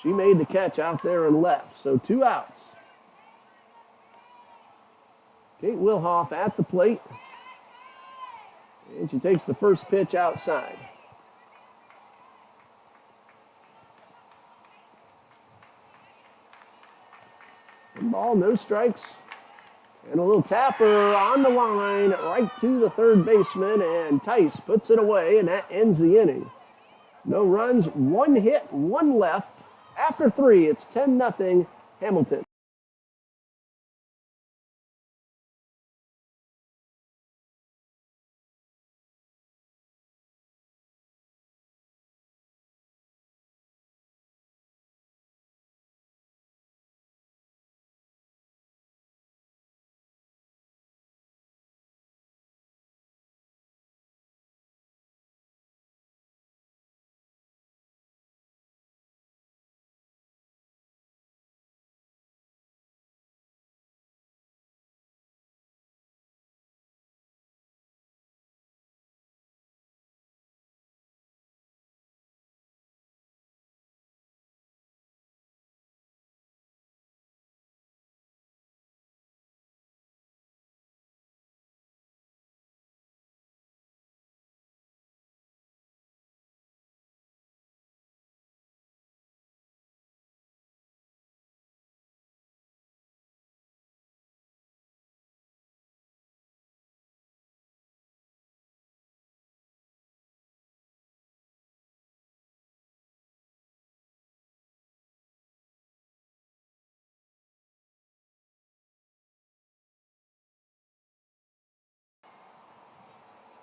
She made the catch out there and left, so 2 outs. Kate Wilhoff at the plate, and she takes the first pitch outside. One ball, no strikes. And a little tapper on the line right to the third baseman, and Tice puts it away, and that ends the inning. No runs, 1 hit, 1 left. After 3, it's 10-0 Hamilton.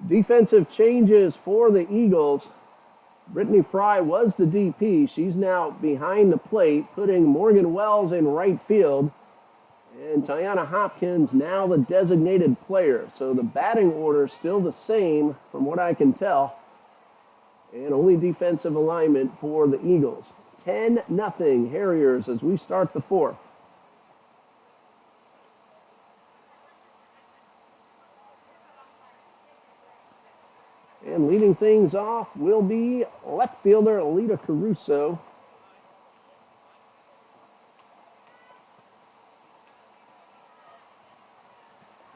Defensive changes for the Eagles. Brittany Fry was the DP. She's now behind the plate, putting Morgan Wells in right field. And Tiana Hopkins now the designated player. So the batting order still the same from what I can tell. And only defensive alignment for the Eagles. 10-0 Harriers as we start the fourth. And leading things off will be left fielder Alita Caruso.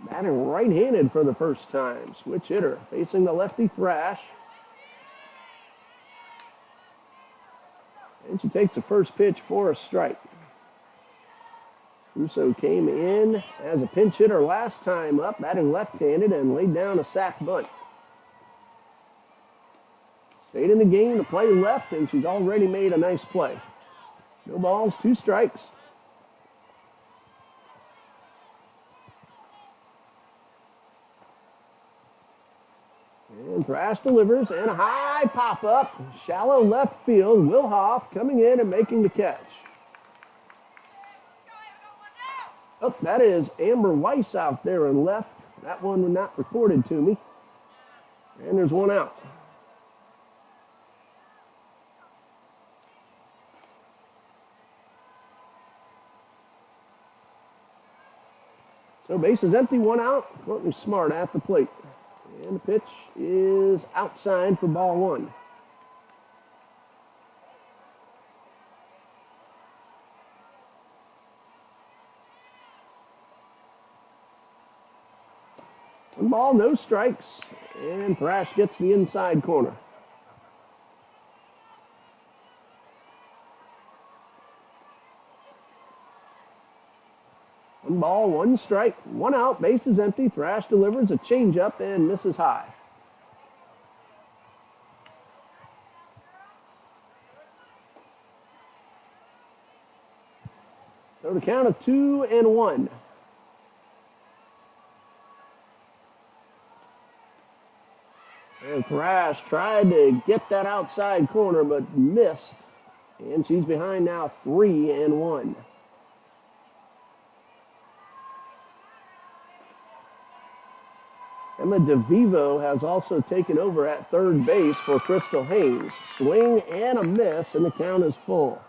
Batting right-handed for the first time. Switch hitter facing the lefty Thrash. And she takes the first pitch for a strike. Caruso came in as a pinch hitter last time up, batting left-handed, and laid down a sac bunt. Stayed in the game to play left, and she's already made a nice play. No balls, 2 strikes. And Thrash delivers, and a high pop-up. Shallow left field. Wilhoff coming in and making the catch. Oh, that is Amber Weiss out there in left. That one was not recorded to me. And there's one out. So base is empty, 1 out. Courtney Smart at the plate. And the pitch is outside for ball 1. One ball, no strikes. And Thrash gets the inside corner. One ball, 1 strike, 1 out, base is empty. Thrash delivers a changeup and misses high. So the count of 2-1. And Thrash tried to get that outside corner but missed. And she's behind now 3-1. Emma DeVivo has also taken over at third base for Crystal Haynes. Swing and a miss, and the count is full.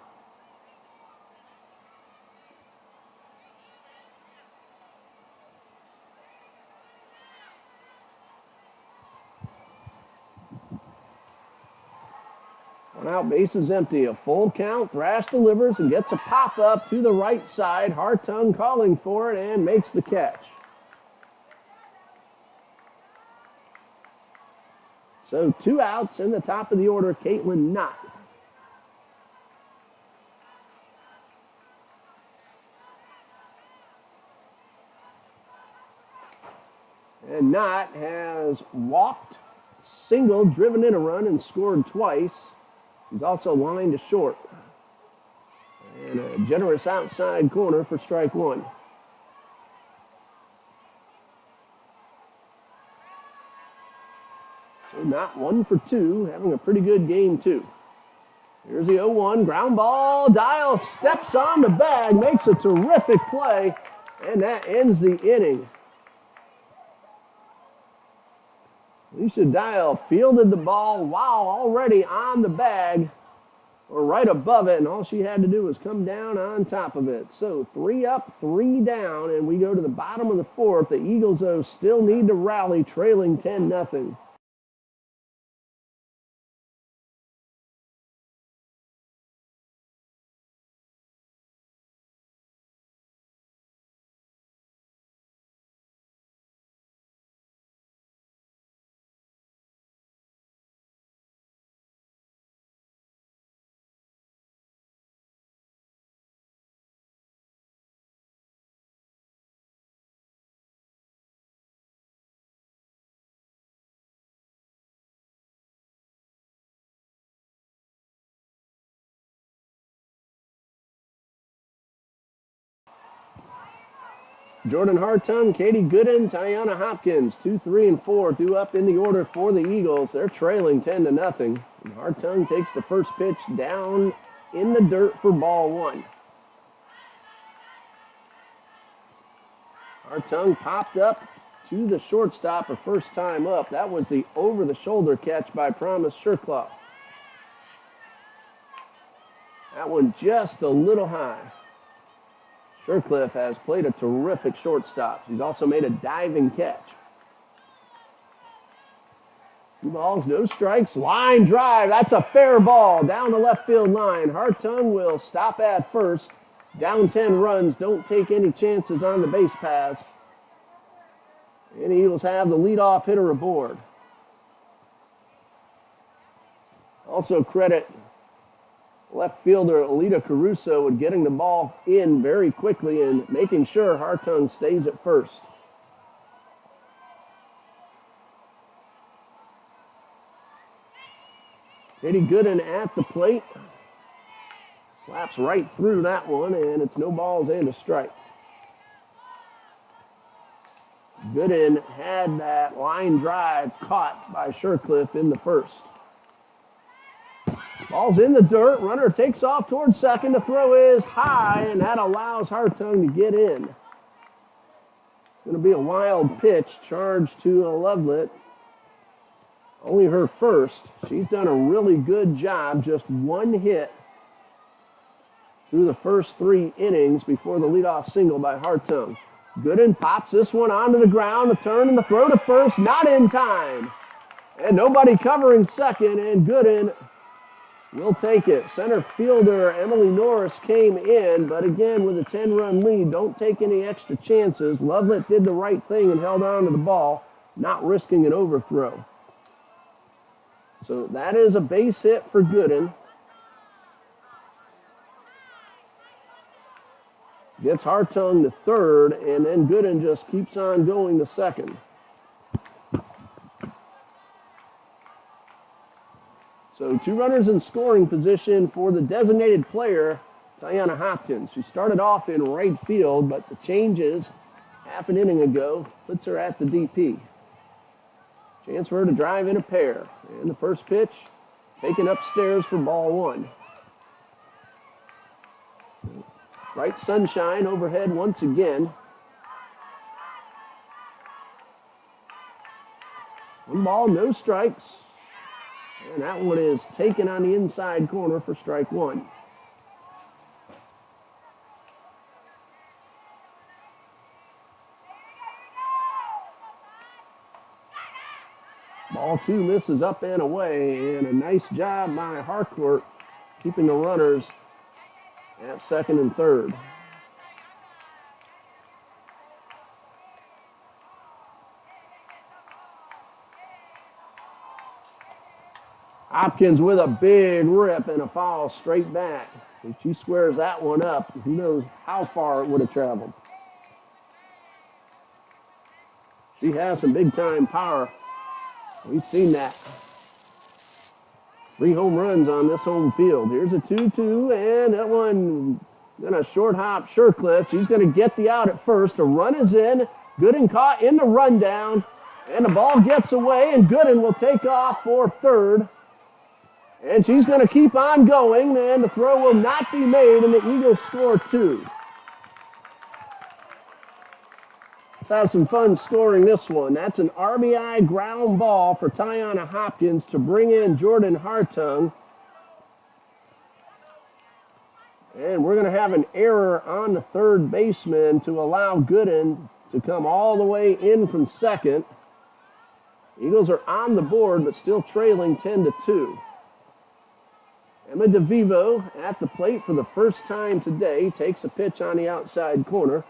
One out, base is empty. A full count. Thrash delivers and gets a pop-up to the right side. Hartung calling for it and makes the catch. So 2 outs in the top of the order, Caitlin Knott. And Knott has walked, singled, driven in a run, and scored twice. He's also lined to short. And a generous outside corner for strike 1. So Knott 1 for 2, having a pretty good game too. Here's the 0-1, ground ball. Dial steps on the bag, makes a terrific play, and that ends the inning. Alicia Dial fielded the ball while already on the bag, or right above it, and all she had to do was come down on top of it. So 3 up, 3 down, and we go to the bottom of the fourth. The Eagles, though, still need to rally, trailing 10-0. Jordan Hartung, Katie Gooden, Tiana Hopkins, 2, 3, and 4 due up in the order for the Eagles. They're trailing 10-0. And Hartung takes the first pitch down in the dirt for ball one. Hartung popped up to the shortstop her first time up. That was the over-the-shoulder catch by Promise Sherclaw. That one just a little high. Shercliffe has played a terrific shortstop. He's also made a diving catch. 2 balls, no strikes. Line drive. That's a fair ball down the left field line. Hartung will stop at first. Down 10 runs. Don't take any chances on the base paths. And the Eagles have the leadoff hitter aboard. Also credit left fielder Alita Caruso with getting the ball in very quickly and making sure Hartung stays at first. Katie Gooden at the plate. Slaps right through that one, and it's no balls and a strike. Gooden had that line drive caught by Shercliffe in the first. Ball's in the dirt. Runner takes off towards second. The throw is high, and that allows Hartung to get in. It's going to be a wild pitch charged to Lovelet. Only her first. She's done a really good job. Just one hit through the first 3 innings before the leadoff single by Hartung. Gooden pops this one onto the ground. The turn and the throw to first. Not in time. And nobody covering second, and Gooden will take it. Center fielder Emily Norris came in, but again, with a 10-run lead, don't take any extra chances. Lovelet did the right thing and held on to the ball, not risking an overthrow. So that is a base hit for Gooden. Gets Hartung to third, and then Gooden just keeps on going to second. So 2 runners in scoring position for the designated player, Tiana Hopkins. She started off in right field, but the changes half an inning ago puts her at the DP. Chance for her to drive in a pair. And the first pitch taken upstairs for ball one. Bright sunshine overhead once again. 1 ball, no strikes. And that one is taken on the inside corner for strike 1. Ball 2 misses up and away, and a nice job by Harcourt keeping the runners at second and third. Hopkins with a big rip and a foul straight back. If she squares that one up, who knows how far it would have traveled. She has some big-time power. We've seen that. 3 home runs on this home field. Here's a 2-2, and that one gonna short hop Shercliffe. She's gonna get the out at first. The run is in. Gooden caught in the rundown, and the ball gets away, and Gooden will take off for third. And she's going to keep on going, and the throw will not be made, and the Eagles score 2. Let's have some fun scoring this one. That's an RBI ground ball for Tiana Hopkins to bring in Jordan Hartung. And we're going to have an error on the third baseman to allow Gooden to come all the way in from second. Eagles are on the board, but still trailing 10-2. Emma DeVivo at the plate for the first time today. Takes a pitch on the outside corner.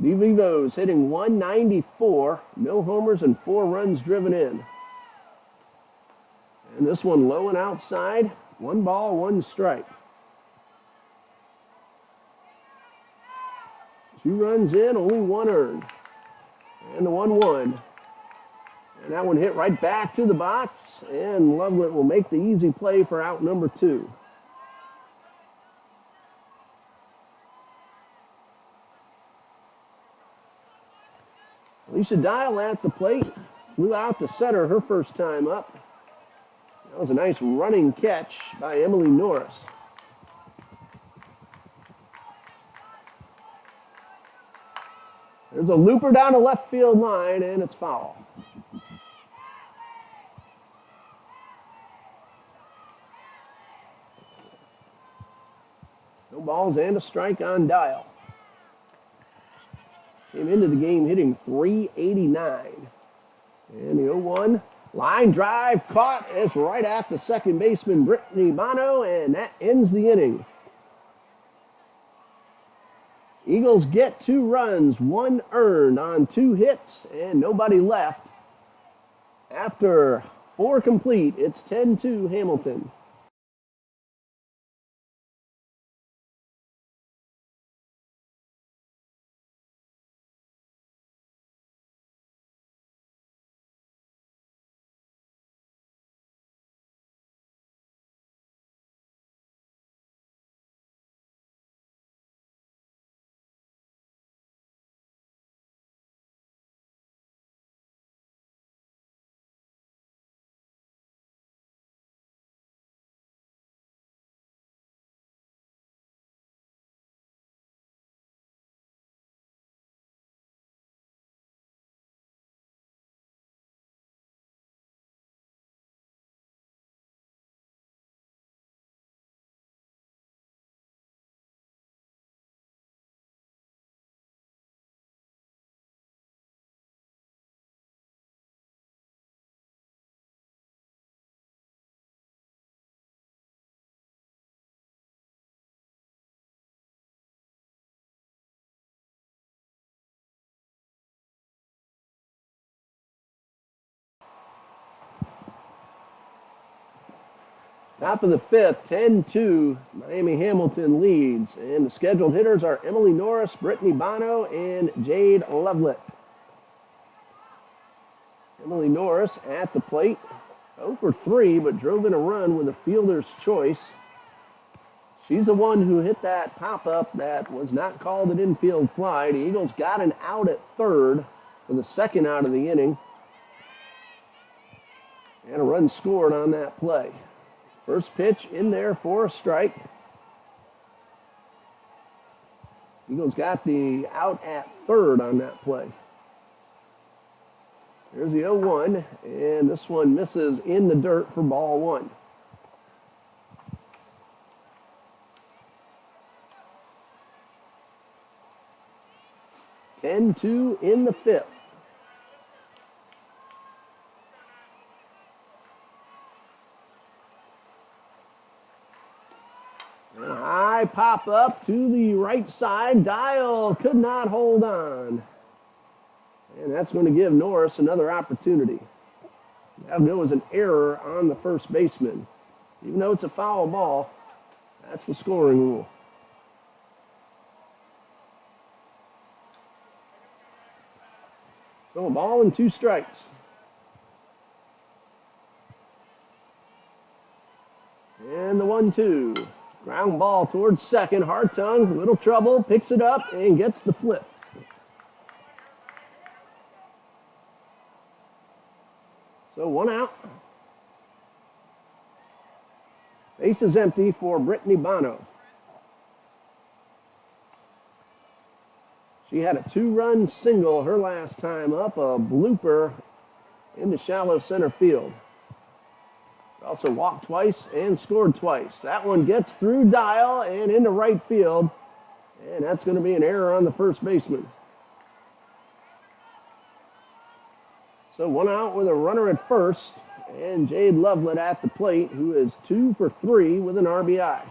DeVivo's hitting 194. No homers and 4 runs driven in. And this one low and outside. 1 ball, 1 strike. 2 runs in, only 1 earned. And the 1-1. And that one hit right back to the box. And Lovelet will make the easy play for out number 2. Alicia Dial at the plate. Flew out to center her first time up. That was a nice running catch by Emily Norris. There's a looper down the left field line, and it's foul. No balls and a strike on Dial. Came into the game hitting .389. And the 0-1 line drive caught. It's right at the second baseman, Brittany Bono, and that ends the inning. Eagles get 2 runs, 1 earned on 2 hits, and nobody left. After 4 complete, it's 10-2 Hamilton. Top of the 5th, 10-2, Miami Hamilton leads. And the scheduled hitters are Emily Norris, Brittany Bono, and Jade Lovelet. Emily Norris at the plate, 0 for 3, but drove in a run with a fielder's choice. She's the one who hit that pop-up that was not called an infield fly. The Eagles got an out at third for the second out of the inning. And a run scored on that play. First pitch in there for a strike. Eagles got the out at third on that play. There's the 0-1, and this one misses in the dirt for ball 1. (10-2) in the 5th. And a high pop up to the right side. Dial could not hold on. And that's going to give Norris another opportunity. That was an error on the first baseman. Even though it's a foul ball, that's the scoring rule. So a ball and 2 strikes. And the 1-2. Ground ball towards second. Hartung, little trouble, picks it up and gets the flip. So 1 out. Base is empty for Brittany Bono. She had a 2-run single her last time up, a blooper into shallow center field. Also walked twice and scored twice. That one gets through Dial and into right field, and that's going to be an error on the first baseman. So 1 out with a runner at first, and Jade Lovelet at the plate, who is 2 for 3 with an RBI.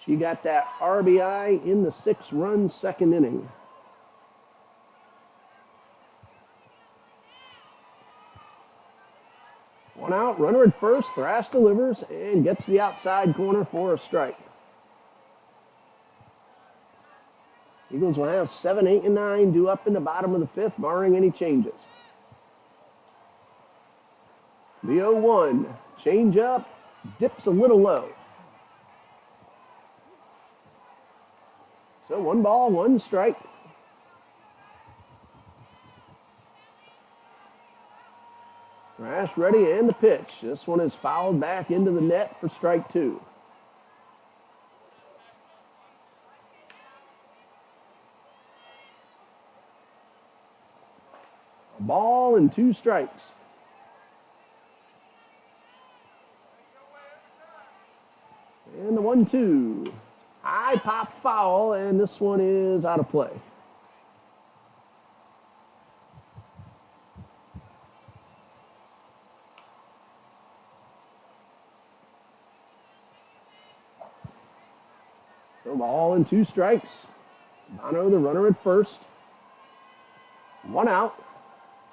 She got that RBI in the 6-run second inning. One out, runner at first, Thrash delivers and gets the outside corner for a strike. Eagles will have 7, 8, and 9 due up in the bottom of the 5th, barring any changes. The 0-1, change up, dips a little low. So 1 ball, 1 strike. Thrash ready and the pitch. This one is fouled back into the net for strike two. A ball and 2 strikes. And the 1-2. High pop foul, and this one is out of play. So ball and 2 strikes. Bono, the runner at first. 1 out.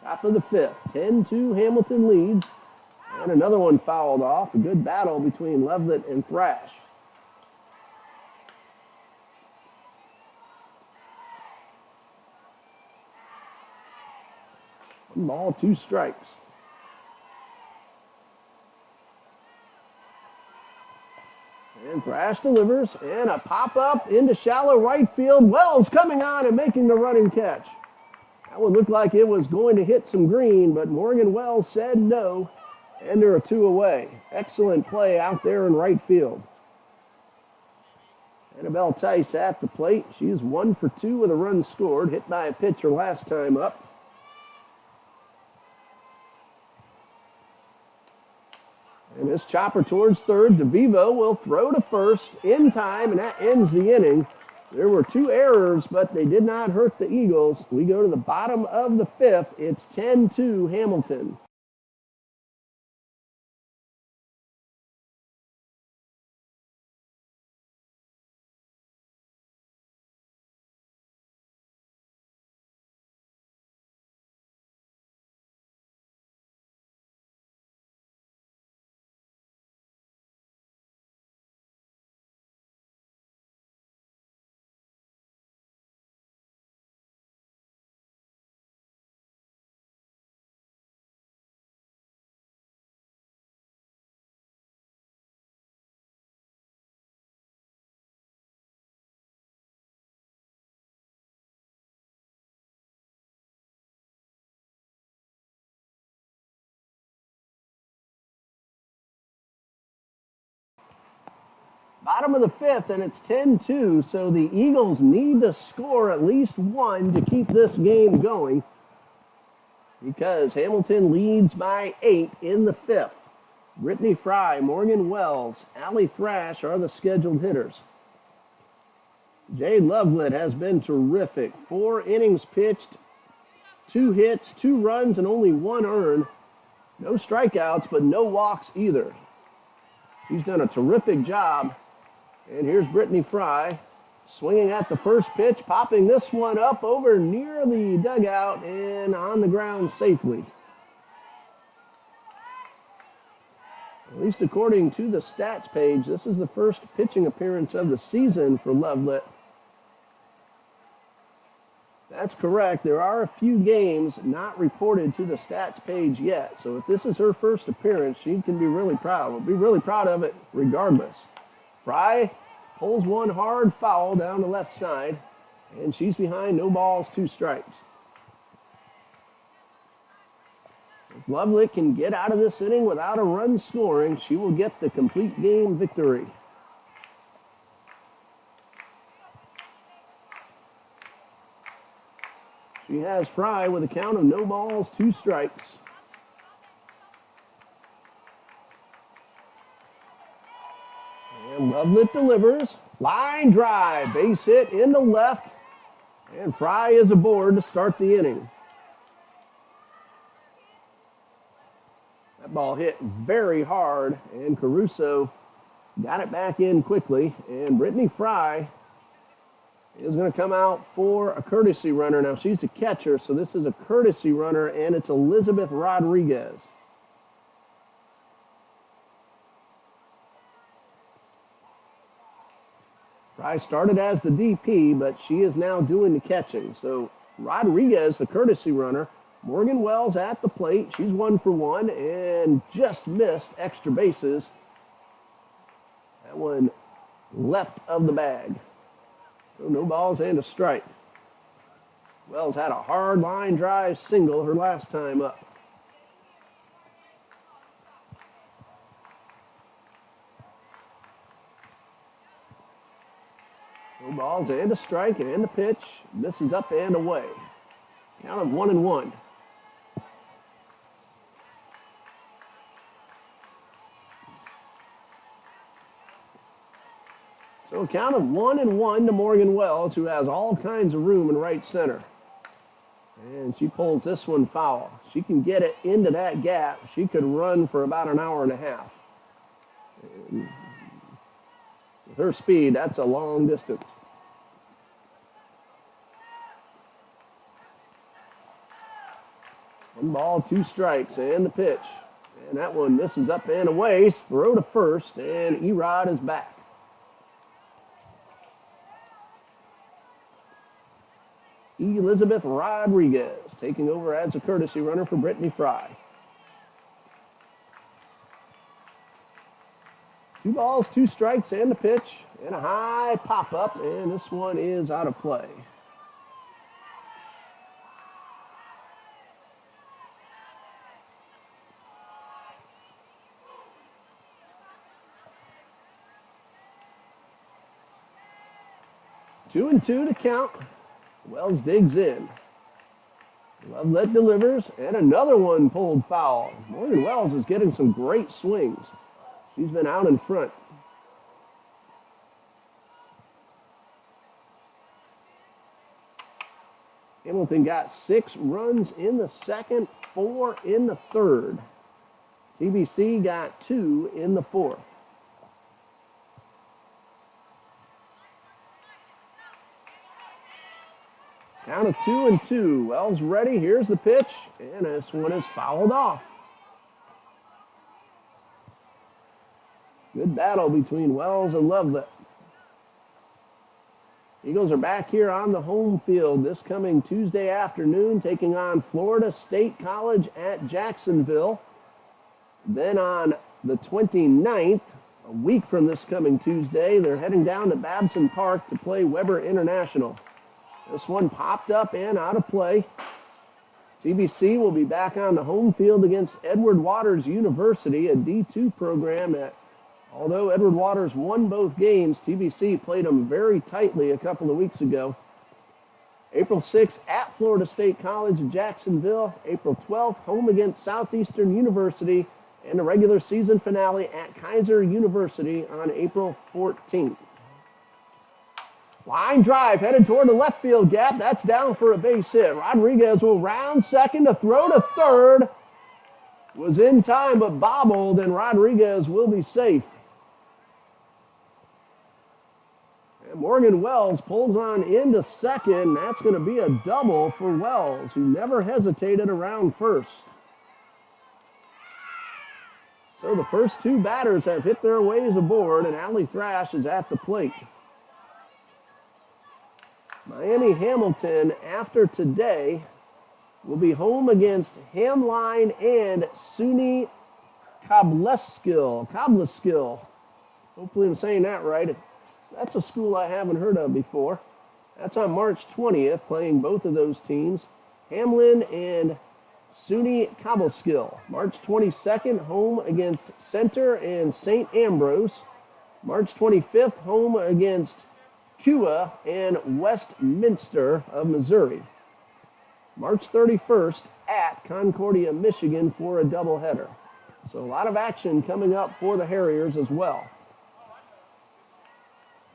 Top of the 5th. 10-2 Hamilton leads. And another one fouled off. A good battle between Lovelet and Thrash. One ball, 2 strikes. And Thrash delivers, and a pop-up into shallow right field. Wells coming on and making the running catch. That one looked like it was going to hit some green, but Morgan Wells said no, and there are 2 away. Excellent play out there in right field. Annabelle Tice at the plate. She is 1 for 2 with a run scored, hit by a pitcher last time up. And this chopper towards third. DeVivo will throw to first in time, and that ends the inning. There were 2 errors, but they did not hurt the Eagles. We go to the bottom of the 5th. It's 10-2 Hamilton. Bottom of the 5th, and it's 10-2, so the Eagles need to score at least 1 to keep this game going because Hamilton leads by 8 in the 5th. Brittany Fry, Morgan Wells, Allie Thrash are the scheduled hitters. Jade Lovelet has been terrific. 4 innings pitched, 2 hits, 2 runs, and only 1 earned. No strikeouts, but no walks either. She's done a terrific job. And here's Brittany Fry swinging at the first pitch, popping this one up over near the dugout and on the ground safely. At least according to the stats page, this is the first pitching appearance of the season for Lovelet. That's correct. There are a few games not reported to the stats page yet. So if this is her first appearance, she can be really proud. We'll be really proud of it regardless. Fry pulls one hard foul down the left side, and she's behind, no balls, 2 strikes. If Lovelet can get out of this inning without a run scoring, she will get the complete game victory. She has Fry with a count of no balls, 2 strikes. And Lovelet delivers. Line drive, base hit into left. And Fry is aboard to start the inning. That ball hit very hard, and Caruso got it back in quickly. And Brittany Fry is going to come out for a courtesy runner. Now, she's a catcher, so this is a courtesy runner, and it's Elizabeth Rodriguez. Fry started as the DP, but she is now doing the catching. So Rodriguez, the courtesy runner. Morgan Wells at the plate. She's 1 for 1 and just missed extra bases. That one left of the bag. So no balls and a strike. Wells had a hard line drive single her last time up. balls and a strike and a pitch. Misses up and away. Count of 1-1. So a count of 1-1 to Morgan Wells, who has all kinds of room in right center. And she pulls this one foul. She can get it into that gap. She could run for about an hour and a half. And with her speed, that's a long distance. One ball, 2 strikes, and the pitch. And that one misses up and away. Throw to first, and Erod is back. Elizabeth Rodriguez taking over as a courtesy runner for Brittany Fry. 2 balls, 2 strikes, and the pitch, and a high pop-up, and this one is out of play. Two and 2 to count. Wells digs in. Lovelet delivers, and another one pulled foul. Morgan Wells is getting some great swings. She's been out in front. Hamilton got 6 runs in the second, 4 in the third. TBC got 2 in the fourth. Count of 2 and 2. Wells ready. Here's the pitch. And this one is fouled off. Good battle between Wells and Lovelet. Eagles are back here on the home field this coming Tuesday afternoon, taking on Florida State College at Jacksonville. Then on the 29th, a week from this coming Tuesday, they're heading down to Babson Park to play Weber International. This one popped up and out of play. TBC will be back on the home field against Edward Waters University, a D2 program that, although Edward Waters won both games, TBC played them very tightly a couple of weeks ago. April 6th at Florida State College in Jacksonville. April 12th, home against Southeastern University, and a regular season finale at Kaiser University on April 14th. Line drive headed toward the left field gap. That's down for a base hit. Rodriguez will round second to throw to third. Was in time but bobbled, and Rodriguez will be safe. And Morgan Wells pulls on into second. That's going to be a double for Wells, who never hesitated around first. So the first 2 batters have hit their ways aboard, and Allie Thrash is at the plate. Miami Hamilton, after today, will be home against Hamline and SUNY Cobleskill. Hopefully I'm saying that right. That's a school I haven't heard of before. That's on March 20th, playing both of those teams. Hamlin and SUNY Cobleskill. March 22nd, home against Center and St. Ambrose. March 25th, home against Kua and Westminster of Missouri. March 31st at Concordia, Michigan for a doubleheader. So a lot of action coming up for the Harriers as well.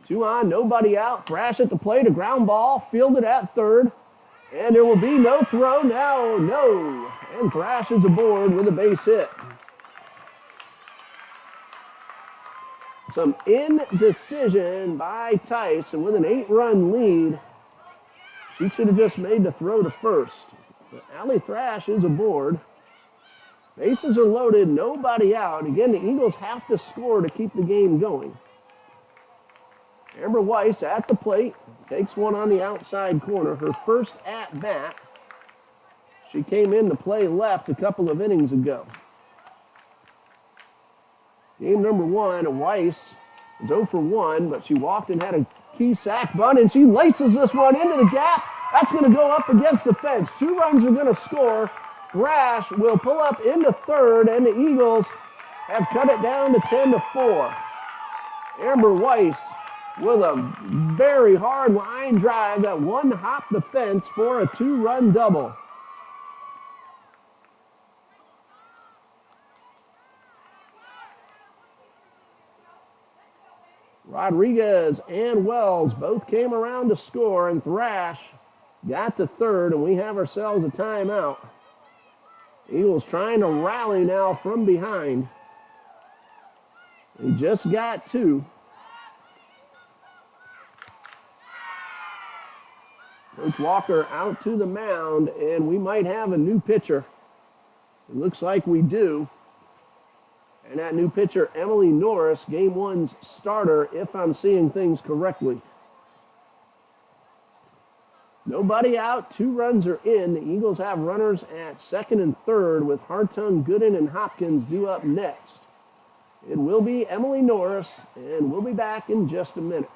2 on, nobody out. Thrash at the plate, a ground ball, fielded at third. And there will be no throw now, no. And Thrash is aboard with a base hit. Some indecision by Tice, and with an 8-run lead, she should have just made the throw to first. But Allie Thrash is aboard. Bases are loaded, nobody out. Again, the Eagles have to score to keep the game going. Amber Weiss at the plate, takes one on the outside corner, her first at-bat. She came in to play left a couple of innings ago. Game number 1, Weiss is 0 for 1, but she walked and had a key sac bunt, and she laces this one into the gap. That's going to go up against the fence. 2 runs are going to score. Thrash will pull up into third, and the Eagles have cut it down to 10-4. Amber Weiss with a very hard line drive that one hopped the fence for a 2-run double. Rodriguez and Wells both came around to score, and Thrash got to third, and we have ourselves a timeout. Eagles trying to rally now from behind. They just got two. Coach Walker out to the mound, and we might have a new pitcher. It looks like we do. And that new pitcher, Emily Norris, Game 1's starter, if I'm seeing things correctly. Nobody out, 2 runs are in. The Eagles have runners at second and third with Hartung, Gooden, and Hopkins due up next. It will be Emily Norris, and we'll be back in just a minute.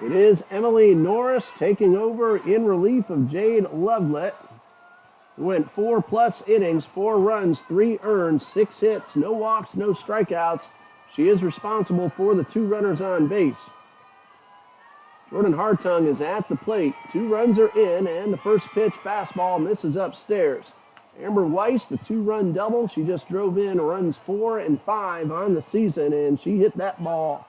It is Emily Norris taking over in relief of Jade Lovelet, who went 4+ innings, 4 runs, 3 earned, 6 hits, no walks, no strikeouts. She is responsible for the 2 runners on base. Jordan Hartung is at the plate. 2 runs are in, and the first pitch fastball misses upstairs. Amber Weiss, the 2-run double. She just drove in runs 4 and 5 on the season, and she hit that ball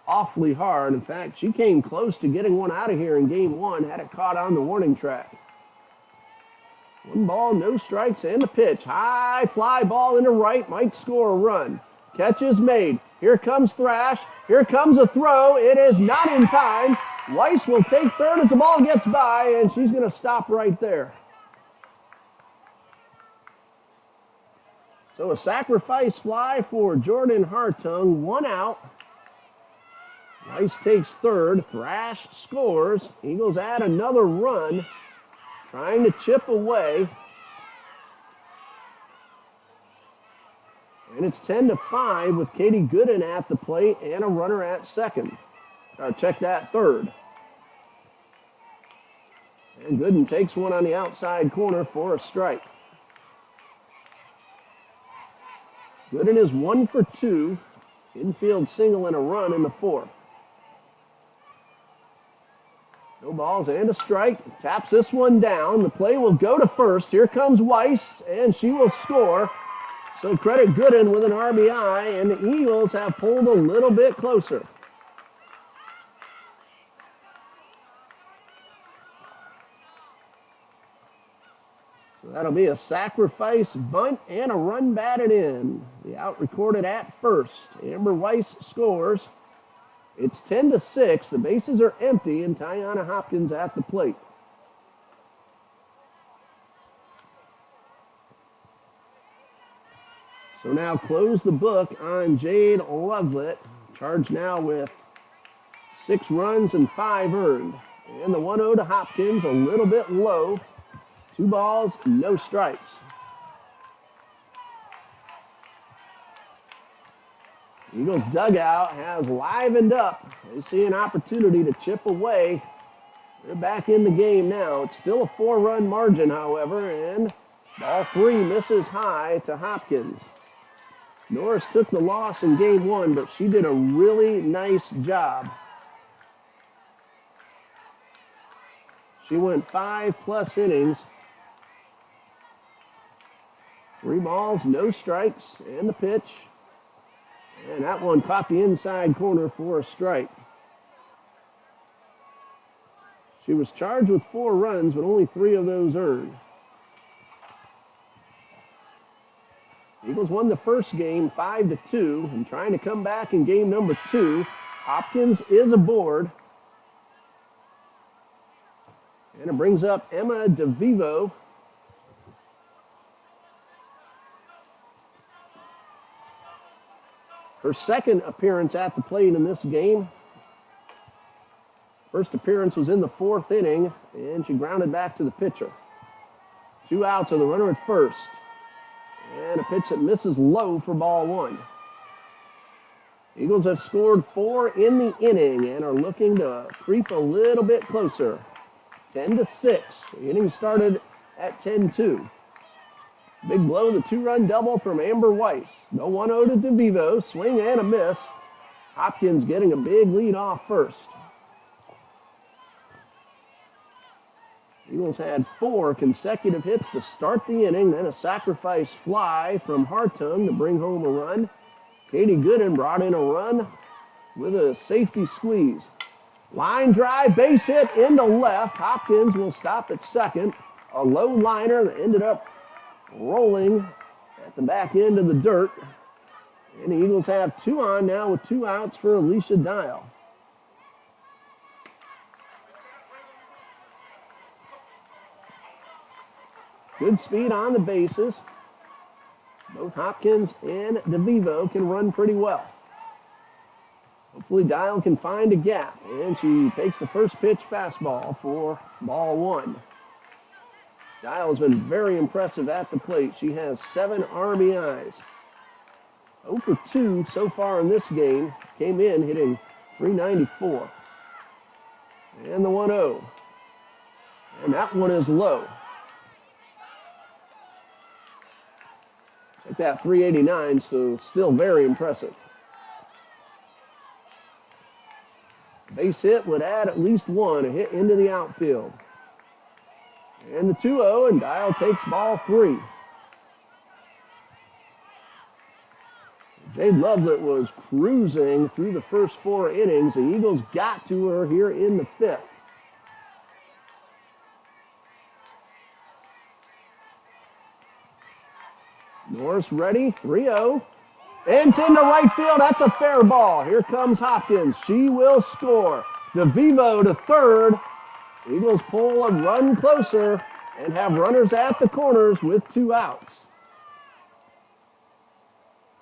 awfully hard. In fact, she came close to getting one out of here in Game 1, had it caught on the warning track. 1 ball, no strikes, and the pitch. High fly ball into right, might score a run. Catch is made. Here comes Thrash. Here comes a throw. It is not in time. Weiss will take third as the ball gets by, and she's going to stop right there. So a sacrifice fly for Jordan Hartung. 1 out. Weiss takes third. Thrash scores. Eagles add another run, trying to chip away. And it's 10-5 with Katie Gooden at the plate and a runner at second. Check that, third. And Gooden takes one on the outside corner for a strike. Gooden is 1 for 2. Infield single and a run in the 4th. No balls and a strike. Taps this one down. The play will go to first. Here comes Weiss, and she will score. So credit Gooden with an RBI, and the Eagles have pulled a little bit closer. So that'll be a sacrifice bunt and a run batted in. The out recorded at first. Amber Weiss scores. It's 10-6. The bases are empty, and Tiana Hopkins at the plate. So now close the book on Jade Lovelet. Charged now with 6 runs and 5 earned. And the 1-0 to Hopkins, a little bit low. 2 balls, no strikes. Eagles dugout has livened up. They see an opportunity to chip away. They're back in the game now. It's still a 4-run margin, however, and ball 3 misses high to Hopkins. Norris took the loss in game 1, but she did a really nice job. She went 5+ innings. 3 balls, no strikes, and the pitch. And that one caught the inside corner for a strike. She was charged with 4 runs, but only 3 of those earned. Eagles won the first game 5-2, and trying to come back in game number 2. Hopkins is aboard. And it brings up Emma DeVivo. Her second appearance at the plate in this game. First appearance was in the 4th inning, and she grounded back to the pitcher. 2 outs and the runner at first. And a pitch that misses low for ball 1. Eagles have scored 4 in the inning and are looking to creep a little bit closer. 10-6. The inning started at 10-2. Big blow, the 2-run double from Amber Weiss. The 1-0 to DeVivo. Swing and a miss. Hopkins getting a big lead off first. Eagles had 4 consecutive hits to start the inning, then a sacrifice fly from Hartung to bring home a run. Katie Gooden brought in a run with a safety squeeze. Line drive, base hit into left. Hopkins will stop at second. A low liner that ended up rolling at the back end of the dirt. And the Eagles have 2 on now with 2 outs for Alicia Dial. Good speed on the bases. Both Hopkins and DeVivo can run pretty well. Hopefully Dial can find a gap, and she takes the first pitch fastball for ball 1. Dial has been very impressive at the plate. She has 7 RBIs. 0 for 2 so far in this game. Came in hitting .394. And the 1-0. And that one is low. Check that, .389, so still very impressive. Base hit would add at least 1, a hit into the outfield. And the 2-0, and Dial takes ball 3. Jade Lovelet was cruising through the first 4 innings. The Eagles got to her here in the 5th. Norris ready, 3-0. And it's into right field. That's a fair ball. Here comes Hopkins. She will score. DeVivo to third. Eagles pull a run closer and have runners at the corners with 2 outs.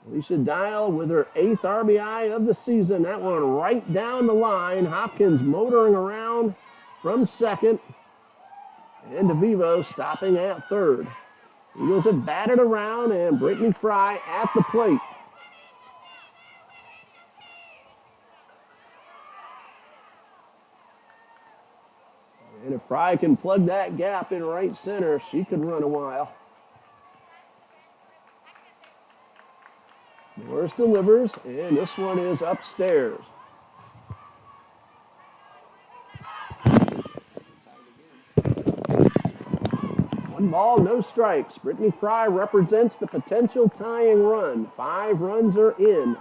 Alicia Dial with her 8th RBI of the season. That one right down the line. Hopkins motoring around from second. And DeVivo stopping at third. Eagles have batted around, and Brittany Fry at the plate. And if Fry can plug that gap in right center, she could run a while. Norris delivers, and this one is upstairs. One ball, no strikes. Brittany Fry represents the potential tying run. 5 runs are in.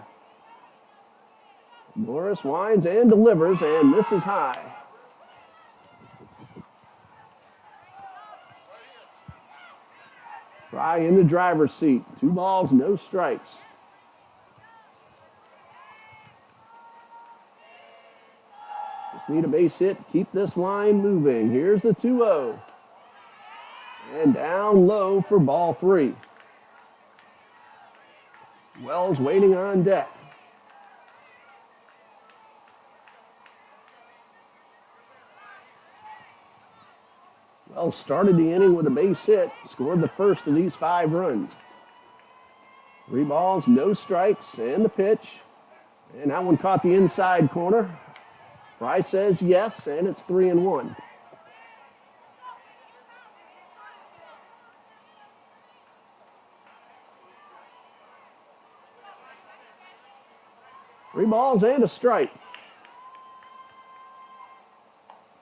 Norris winds and delivers and misses high. Fry in the driver's seat. 2 balls, no strikes. Just need a base hit. Keep this line moving. Here's the 2-0. And down low for ball 3. Wells waiting on deck. Wells started the inning with a base hit, scored the first of these 5 runs. 3 balls, no strikes, and the pitch. And that one caught the inside corner. Fry says yes, and it's 3-1. 3 balls and a strike.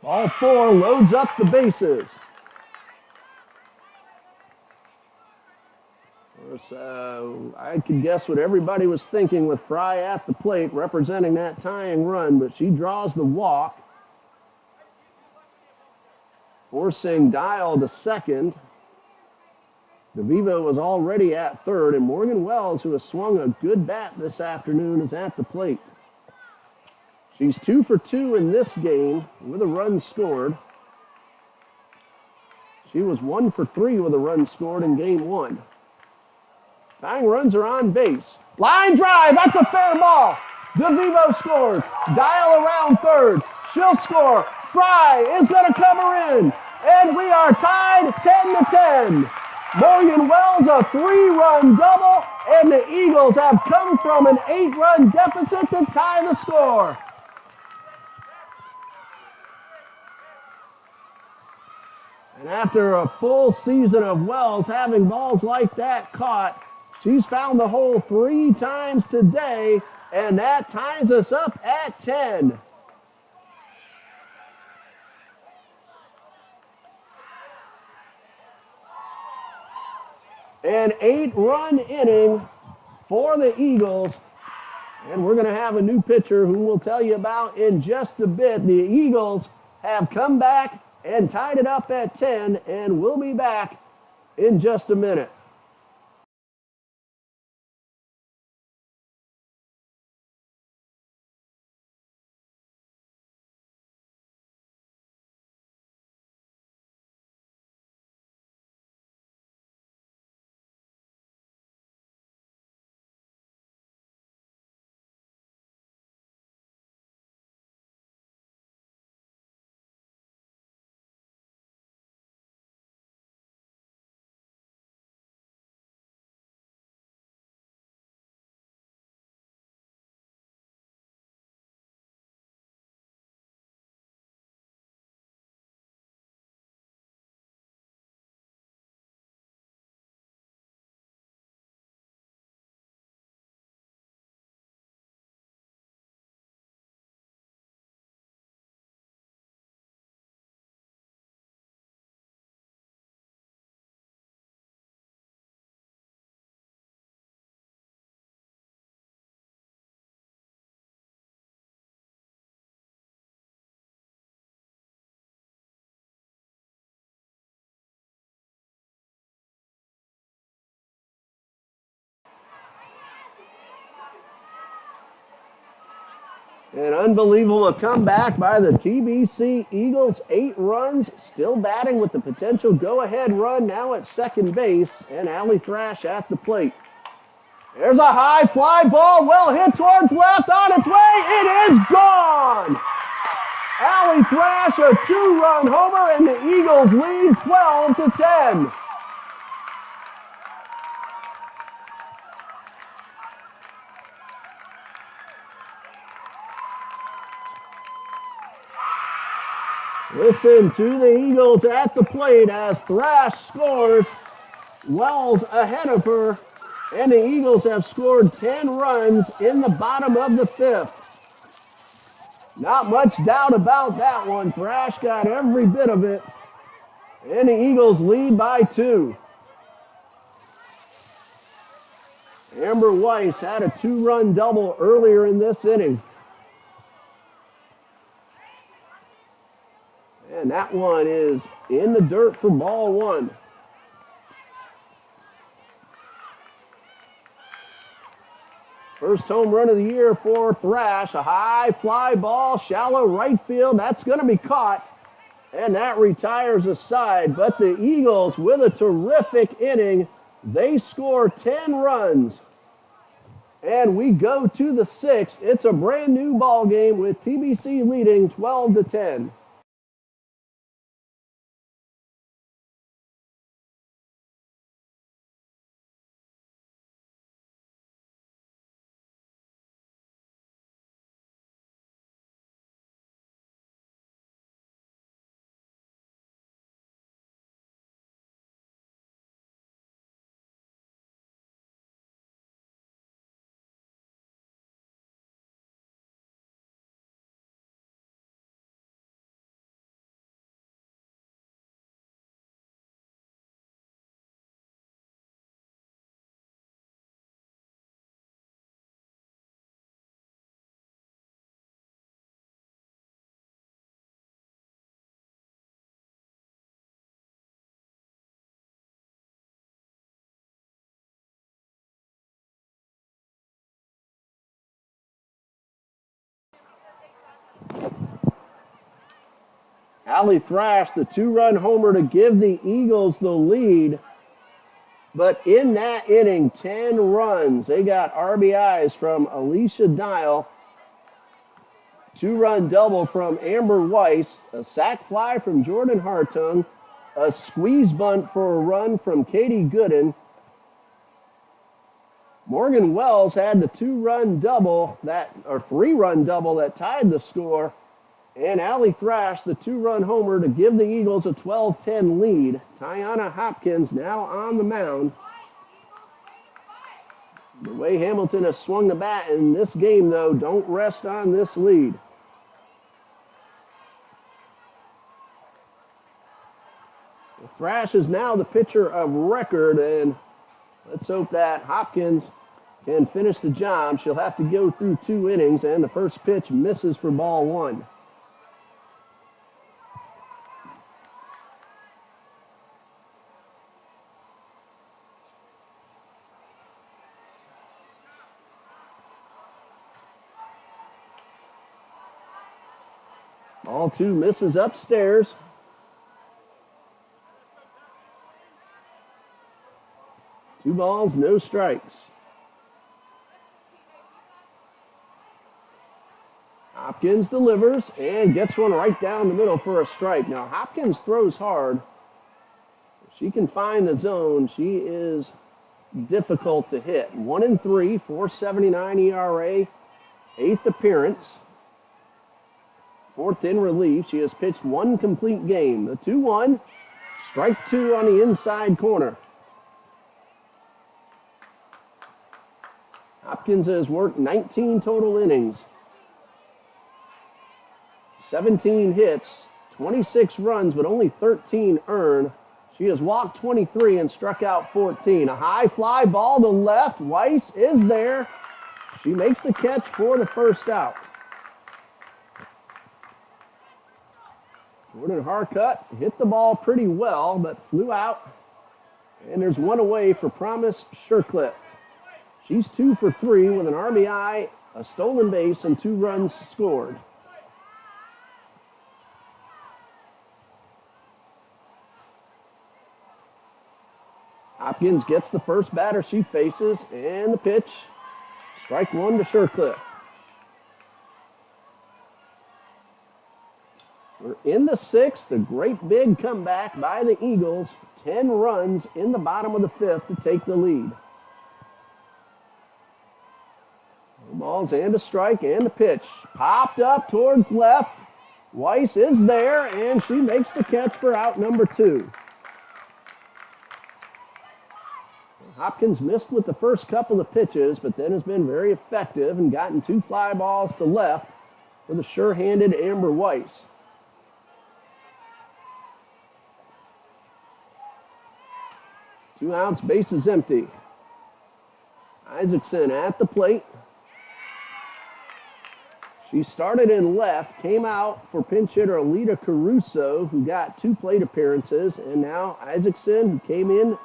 Ball 4 loads up the bases. I could guess what everybody was thinking with Fry at the plate representing that tying run, but she draws the walk, forcing Dial to second. DeVivo was already at third, and Morgan Wells, who has swung a good bat this afternoon, is at the plate. She's 2 for 2 in this game with a run scored. She was 1 for 3 with a run scored in game 1. Tying runs are on base. Line drive, that's a fair ball. DeVivo scores. Dial around third. She'll score. Fry is going to cover in. And we are tied 10-10. Morgan Wells a 3-run double, and the Eagles have come from an 8-run deficit to tie the score. And after a full season of Wells having balls like that caught, she's found the hole 3 times today, and that ties us up at 10. An 8-run inning for the Eagles. And we're going to have a new pitcher who we'll tell you about in just a bit. The Eagles have come back and tied it up at 10, and we'll be back in just a minute. An unbelievable comeback by the TBC Eagles. 8 runs, still batting with the potential go-ahead run now at second base, and Allie Thrash at the plate. There's a high fly ball, well hit towards left, on its way, it is gone! Allie Thrash, a 2-run homer, and the Eagles lead 12-10. Listen to the Eagles at the plate as Thrash scores. Wells ahead of her, and the Eagles have scored 10 runs in the bottom of the 5th. Not much doubt about that one. Thrash got every bit of it, and the Eagles lead by 2. Amber Weiss had a 2-run double earlier in this inning. And that one is in the dirt for ball 1. First home run of the year for Thrash. A high fly ball, shallow right field. That's going to be caught. And that retires a side. But the Eagles, with a terrific inning, they score 10 runs. And we go to the 6th. It's a brand new ball game with TBC leading 12-10. Allie Thrash, the 2-run homer to give the Eagles the lead. But in that inning, 10 runs. They got RBIs from Alicia Dial, 2-run double from Amber Weiss, a sac fly from Jordan Hartung, a squeeze bunt for a run from Katie Gooden. Morgan Wells had the 2-run double or 3-run double that tied the score. And Allie Thrash, the 2-run homer to give the Eagles a 12-10 lead. Tiana Hopkins now on the mound. The way Hamilton has swung the bat in this game, though, don't rest on this lead. Thrash is now the pitcher of record, and let's hope that Hopkins can finish the job. She'll have to go through 2 innings, and the first pitch misses for ball 1. Ball 2 misses upstairs. Two balls, no strikes. Hopkins delivers and gets one right down the middle for a strike. Now, Hopkins throws hard. If she can find the zone, she is difficult to hit. 1-3, 4.79 ERA, 8th appearance. 4th in relief. She has pitched 1 complete game. The 2-1, strike 2 on the inside corner. Hopkins has worked 19 total innings, 17 hits, 26 runs, but only 13 earned. She has walked 23 and struck out 14. A high fly ball to left. Weiss is there. She makes the catch for the first out. Jordan Harcutt hit the ball pretty well, but flew out. And there's one away for Promise Shercliffe. She's 2 for 3 with an RBI, a stolen base, and 2 runs scored. Hopkins gets the first batter she faces, and the pitch. Strike 1 to Shercliffe. We're in the 6th, a great big comeback by the Eagles. 10 runs in the bottom of the 5th to take the lead. Balls and a strike and a pitch. Popped up towards left. Weiss is there, and she makes the catch for out number 2. Hopkins missed with the first couple of pitches, but then has been very effective and gotten 2 fly balls to left for the sure-handed Amber Weiss. Two outs, bases empty. Isaacson at the plate. She started in left, came out for pinch hitter Alita Caruso, who got 2 plate appearances, and now Isaacson, who came in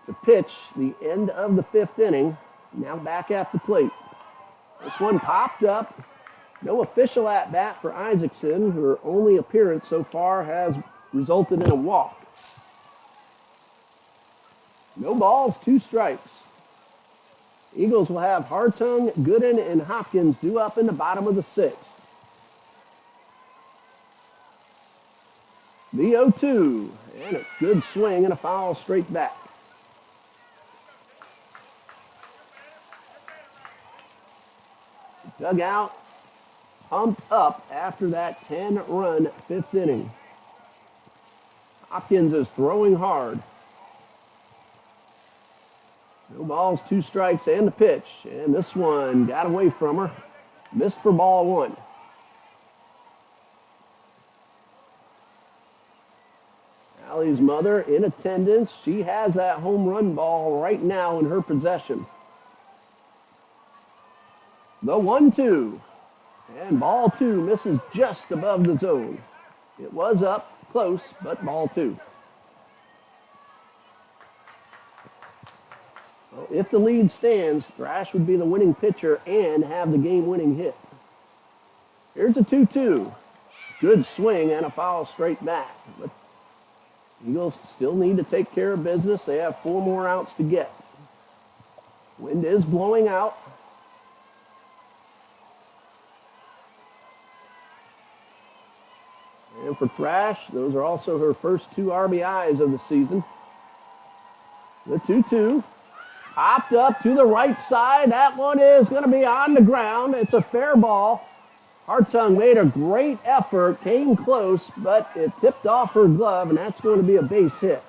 to pitch the end of the 5th inning, now back at the plate. This one popped up. No official at-bat for Isaacson. Her only appearance so far has resulted in a walk. No balls, 2 strikes. Eagles will have Hartung, Gooden, and Hopkins due up in the bottom of the 6th. The 0-2, and a good swing and a foul straight back. Dugout pumped up after that 10-run 5th inning. Hopkins is throwing hard. No balls, 2 strikes, and the pitch. And this one got away from her. Missed for ball 1. Allie's mother in attendance. She has that home run ball right now in her possession. The 1-2. And ball 2 misses just above the zone. It was up close, but ball 2. Well, if the lead stands, Thrash would be the winning pitcher and have the game-winning hit. Here's a 2-2. Good swing and a foul straight back. But Eagles still need to take care of business. They have 4 more outs to get. Wind is blowing out. And for Thrash, those are also her first 2 RBIs of the season. The 2-2. Popped up to the right side. That one is going to be on the ground. It's a fair ball. Hartung made a great effort, came close, but it tipped off her glove, and that's going to be a base hit.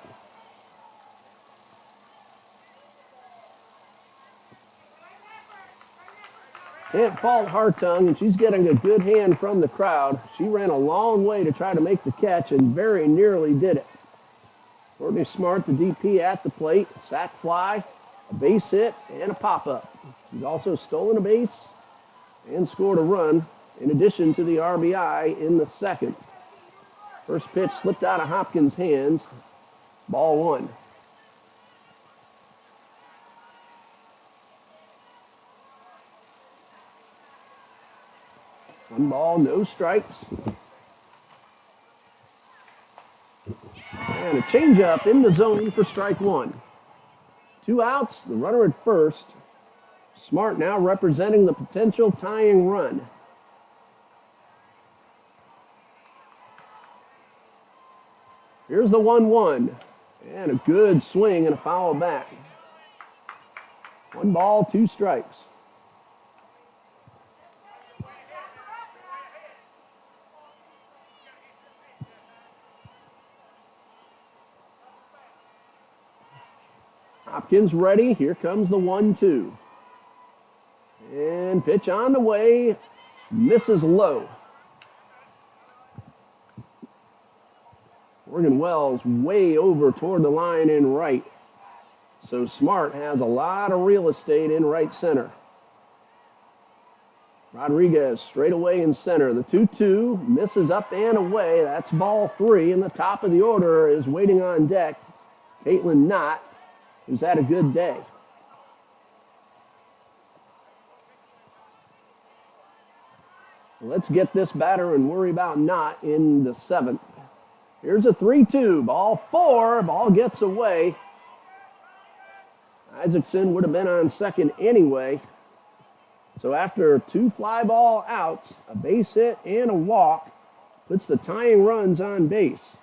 Can't fault Hartung, and she's getting a good hand from the crowd. She ran a long way to try to make the catch and very nearly did it. Courtney Smart, the DP, at the plate. Sac fly, a base hit, and a pop-up. She's also stolen a base and scored a run in addition to the RBI in the second. First pitch slipped out of Hopkins' hands. Ball 1. One ball, no strikes. And a changeup in the zone for strike 1. 2 outs, the runner at first. Smart now representing the potential tying run. Here's the 1-1. And a good swing and a foul back. 1 ball, 2 strikes. Hopkins ready. Here comes the 1-2. And pitch on the way. Misses low. Morgan Wells way over toward the line in right. So Smart has a lot of real estate in right center. Rodriguez straight away in center. The 2-2 misses up and away. That's ball 3. And the top of the order is waiting on deck. Caitlin Knott, who's had a good day. Let's get this batter and worry about Knott in the 7th. Here's a 3-2. Ball 4. Ball gets away. Isaacson would have been on second anyway. So after 2 fly ball outs, a base hit and a walk, puts the tying runs on base.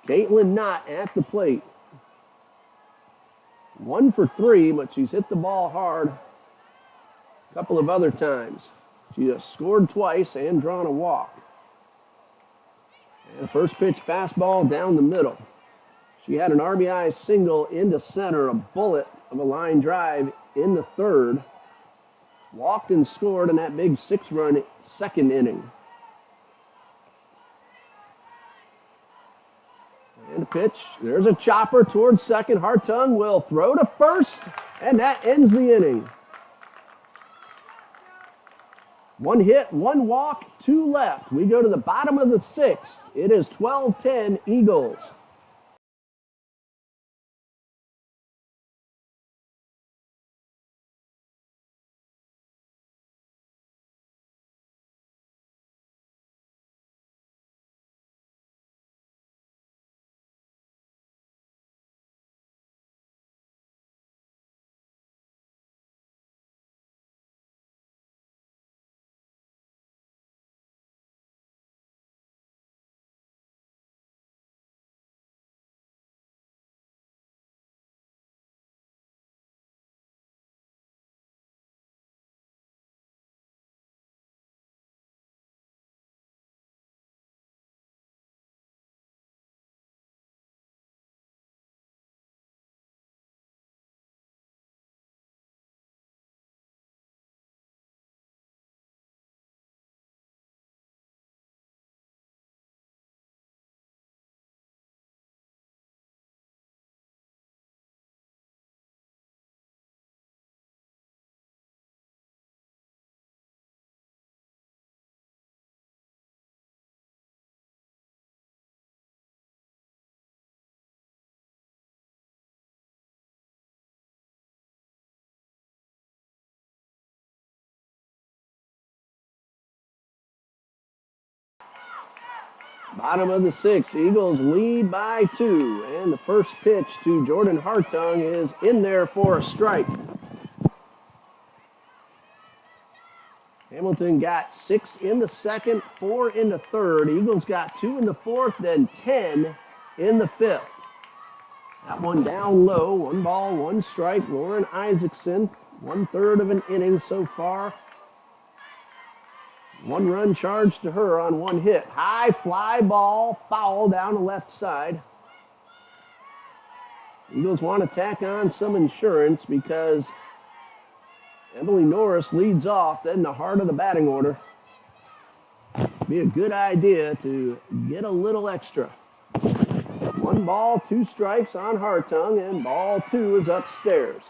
Caitlin Knott at the plate. 1 for 3, but she's hit the ball hard a couple of other times. She has scored twice and drawn a walk. And first pitch fastball down the middle. She had an RBI single into center, a bullet of a line drive in the 3rd. Walked and scored in that big 6-run second inning. And a pitch. There's a chopper towards second. Hartung will throw to first, and that ends the inning. 1 hit, 1 walk, 2 left. We go to the bottom of the 6th. It is 12-10 Eagles. Bottom of the sixth, Eagles lead by 2. And the first pitch to Jordan Hartung is in there for a strike. Hamilton got 6 in the second, 4 in the third. Eagles got 2 in the fourth, then 10 in the fifth. That one down low, 1 ball, 1 strike. Lauren Isaacson, 1/3 of an inning so far. 1 run charged to her on 1 hit. High fly ball, foul down the left side. Eagles want to tack on some insurance because Emily Norris leads off, then the heart of the batting order. Be a good idea to get a little extra. 1 ball, 2 strikes on Hartung, and ball 2 is upstairs.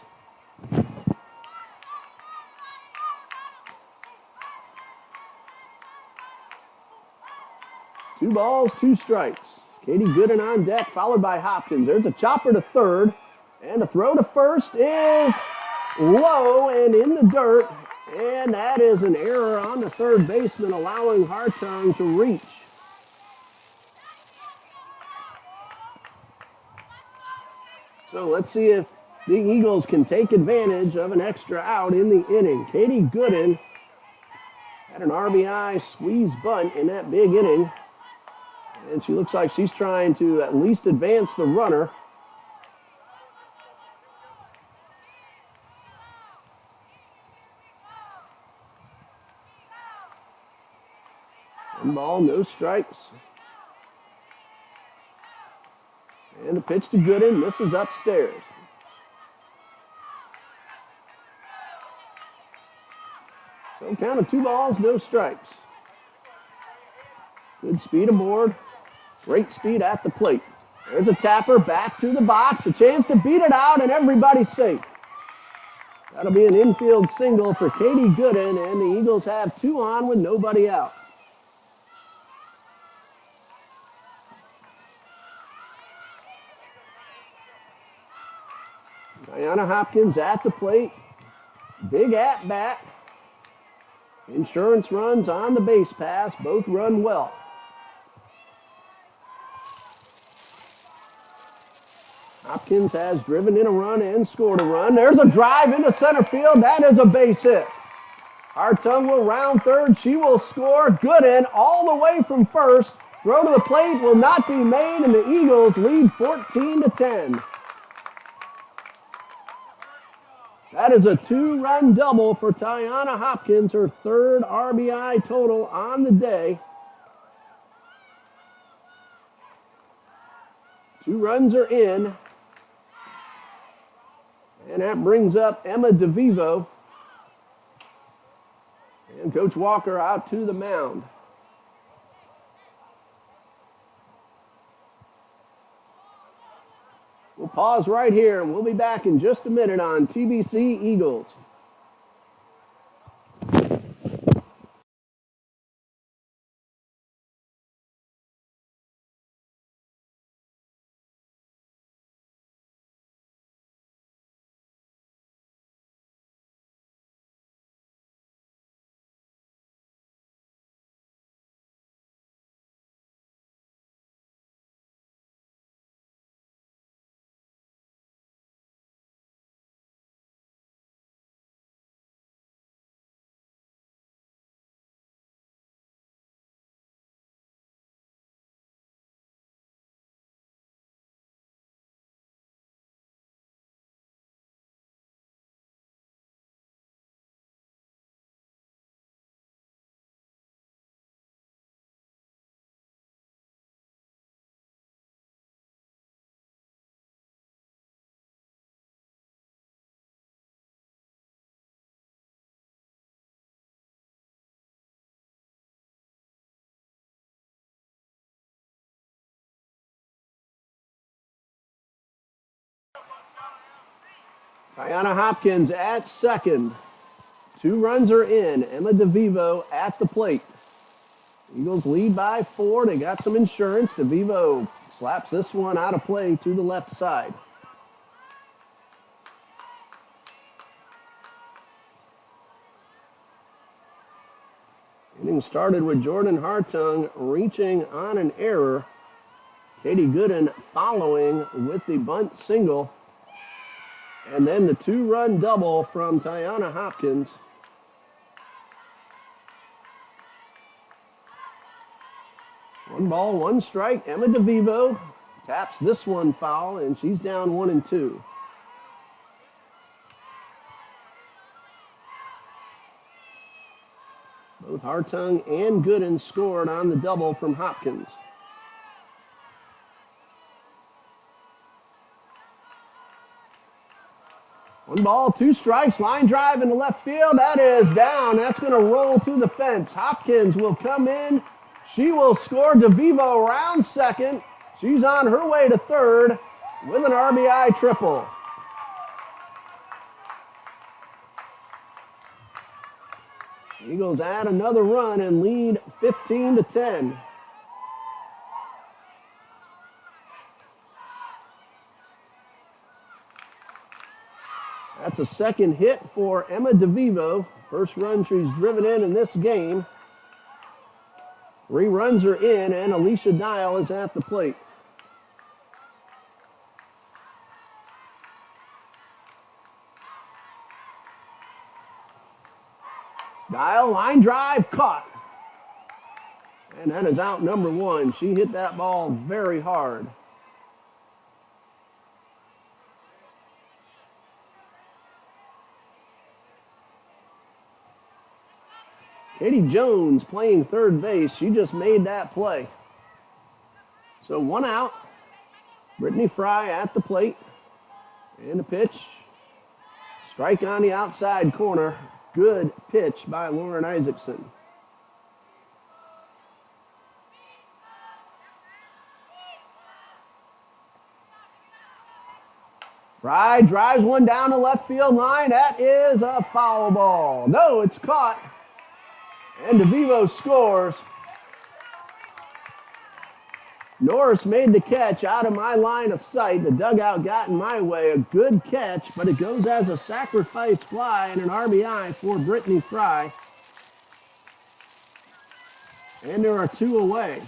Two balls, 2 strikes. Katie Gooden on deck, followed by Hopkins. There's a chopper to third, and the throw to first is low and in the dirt, and that is an error on the third baseman, allowing Hartung to reach. So let's see if the Eagles can take advantage of an extra out in the inning. Katie Gooden had an RBI squeeze bunt in that big inning, and she looks like she's trying to at least advance the runner. One ball, no strikes. And the pitch to Gooden, misses upstairs. So count of 2 balls, no strikes. Good speed aboard. Great speed at the plate. There's a tapper back to the box. A chance to beat it out, and everybody's safe. That'll be an infield single for Katie Gooden, and the Eagles have 2 on with nobody out. Diana Hopkins at the plate. Big at bat. Insurance runs on the base pass. Both run well. Hopkins has driven in a run and scored a run. There's a drive into center field. That is a base hit. Hartung will round third. She will score. Gooden all the way from first. Throw to the plate will not be made, and the Eagles lead 14-10. That is a 2-run double for Tiana Hopkins, her 3rd RBI total on the day. 2 runs are in. And that brings up Emma DeVivo. And Coach Walker out to the mound. We'll pause right here, and we'll be back in just a minute on TBC Eagles. Tiana Hopkins at second. 2 runs are in. Emma DeVivo at the plate. Eagles lead by 4. They got some insurance. DeVivo slaps this one out of play to the left side. Inning started with Jordan Hartung reaching on an error. Katie Gooden following with the bunt single. And then the 2-run double from Tiana Hopkins. One ball, one strike. Emma DeVivo taps this one foul, and she's down 1-2. Both Hartung and Gooden scored on the double from Hopkins. One ball, two strikes, line drive into left field. That is down. That's going to roll to the fence. Hopkins will come in. She will score. DeVivo around second. She's on her way to third with an RBI triple. Eagles add another run and lead 15-10. That's a second hit for Emma DeVivo. First run she's driven in this game. 3 runs are in, and Alicia Dial is at the plate. Dial, line drive, caught. And that is out number 1. She hit that ball very hard. Katie Jones playing third base. She just made that play. So 1 out. Brittany Fry at the plate. And a pitch. Strike on the outside corner. Good pitch by Lauren Isaacson. Fry drives one down the left field line. That is a foul ball. No, it's caught. And DeVivo scores. Norris made the catch out of my line of sight. The dugout got in my way. A good catch, but it goes as a sacrifice fly and an RBI for Brittany Fry. And there are 2 away.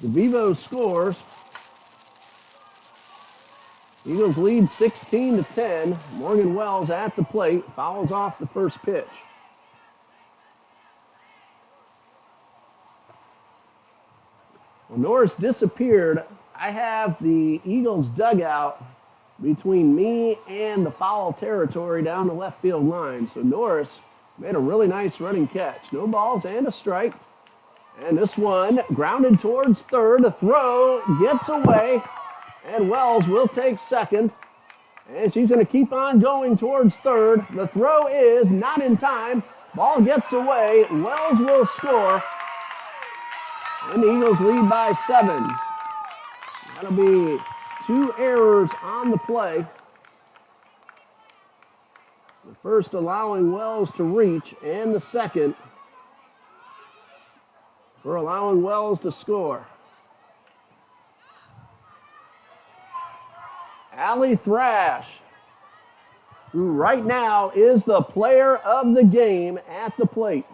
DeVivo scores. Eagles lead 16-10. Morgan Wells at the plate, fouls off the first pitch. Well, Norris disappeared. I have the Eagles dugout between me and the foul territory down the left field line. So Norris made a really nice running catch. No balls and a strike. And this one grounded towards third. The throw gets away. And Wells will take second. And she's going to keep on going towards third. The throw is not in time. Ball gets away. Wells will score. And the Eagles lead by 7. That'll be 2 errors on the play. The first allowing Wells to reach, and the second for allowing Wells to score. Allie Thrash, who right now is the player of the game at the plate.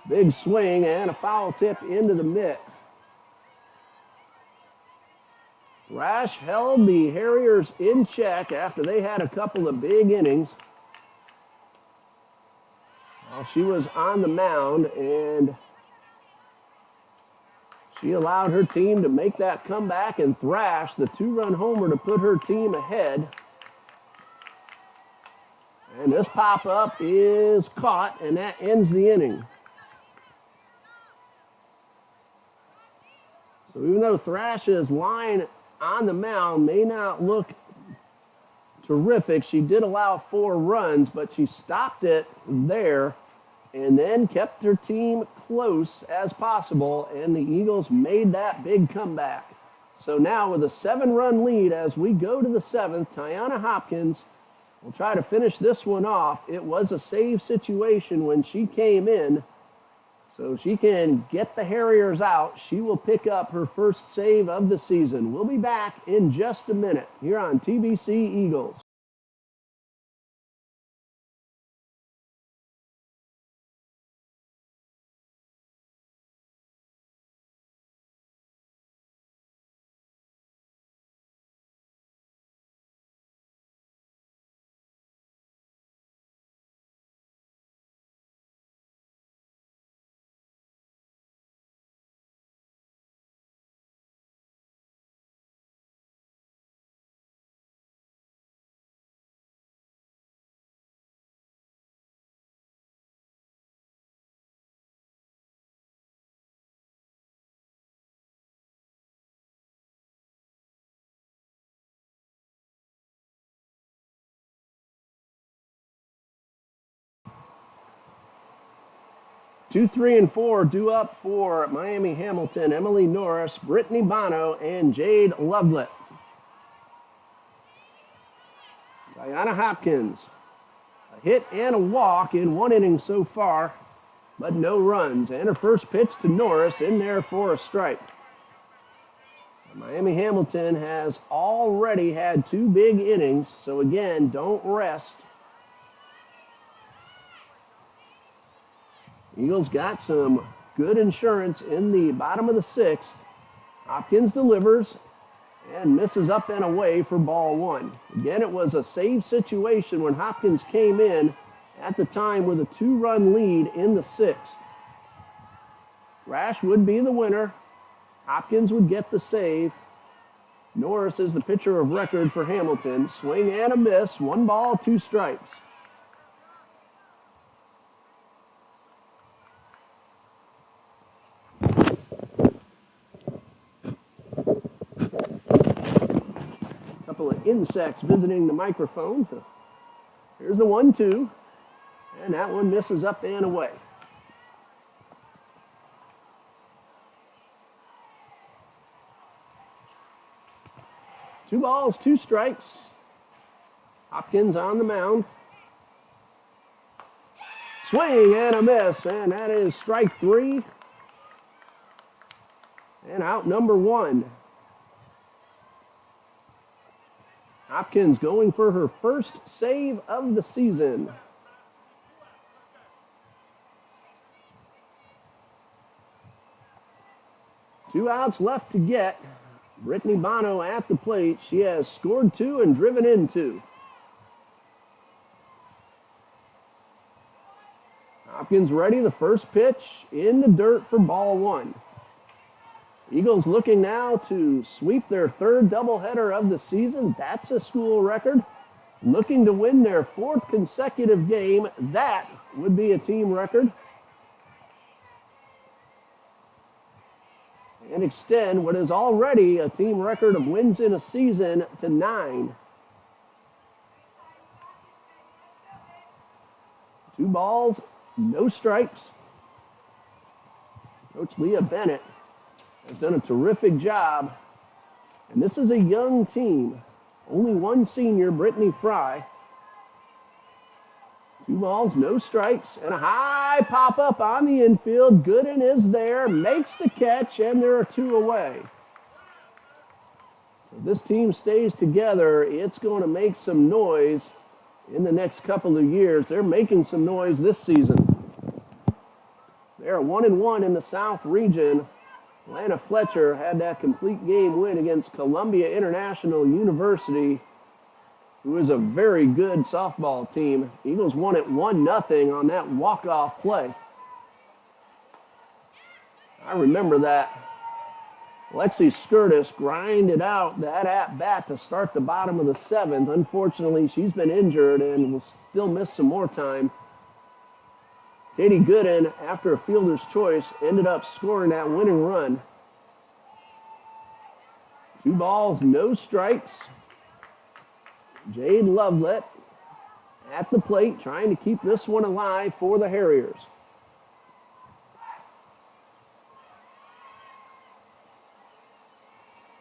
Big swing and a foul tip into the mitt. Thrash held the Harriers in check after they had a couple of big innings. While she was on the mound, and she allowed her team to make that comeback and thrash the 2-run homer to put her team ahead. And this pop-up is caught, and that ends the inning. So even though Thrash's line on the mound may not look terrific, she did allow 4 runs, but she stopped it there and then kept her team close as possible, and the Eagles made that big comeback. So now with a 7-run lead as we go to the 7th, Tiana Hopkins will try to finish this one off. It was a save situation when she came in, so she can get the Harriers out. She will pick up her first save of the season. We'll be back in just a minute here on TBC Eagles. 2, 3, and 4 due up for Miami Hamilton, Emily Norris, Brittany Bono, and Jade Lovelet. Diana Hopkins, a hit and a walk in one inning so far, but no runs. And her first pitch to Norris in there for a strike. Miami Hamilton has already had 2 big innings, so again, don't rest. Eagles got some good insurance in the bottom of the 6th. Hopkins delivers and misses up and away for ball 1. Again, it was a save situation when Hopkins came in at the time with a 2-run lead in the 6th. Rash would be the winner. Hopkins would get the save. Norris is the pitcher of record for Hamilton. Swing and a miss. 1 ball, 2 strikes. Couple of insects visiting the microphone. Here's the 1-2. And that one misses up and away. 2 balls, 2 strikes. Hopkins on the mound. Swing and a miss, and that is strike 3. And out number 1. Hopkins going for her first save of the season. Two outs left to get. Brittany Bono at the plate. She has scored 2 and driven in 2. Hopkins ready, the first pitch in the dirt for ball 1. Eagles looking now to sweep their 3rd doubleheader of the season. That's a school record. Looking to win their 4th consecutive game. That would be a team record. And extend what is already a team record of wins in a season to 9. 2 balls, no strikes. Coach Leah Bennett has done a terrific job. And this is a young team. Only 1 senior, Brittany Fry. 2 balls, no strikes, and a high pop-up on the infield. Gooden is there, makes the catch, and there are 2 away. So this team stays together. It's going to make some noise in the next couple of years. They're making some noise this season. They're 1-1 in the South region. Lana Fletcher had that complete game win against Columbia International University, who is a very good softball team. Eagles won it 1-0 on that walk-off play. I remember that. Lexi Skirtis grinded out that at-bat to start the bottom of the 7th. Unfortunately, she's been injured and will still miss some more time. Katie Gooden, after a fielder's choice, ended up scoring that winning run. 2 balls, no strikes. Jade Lovelet at the plate, trying to keep this one alive for the Harriers.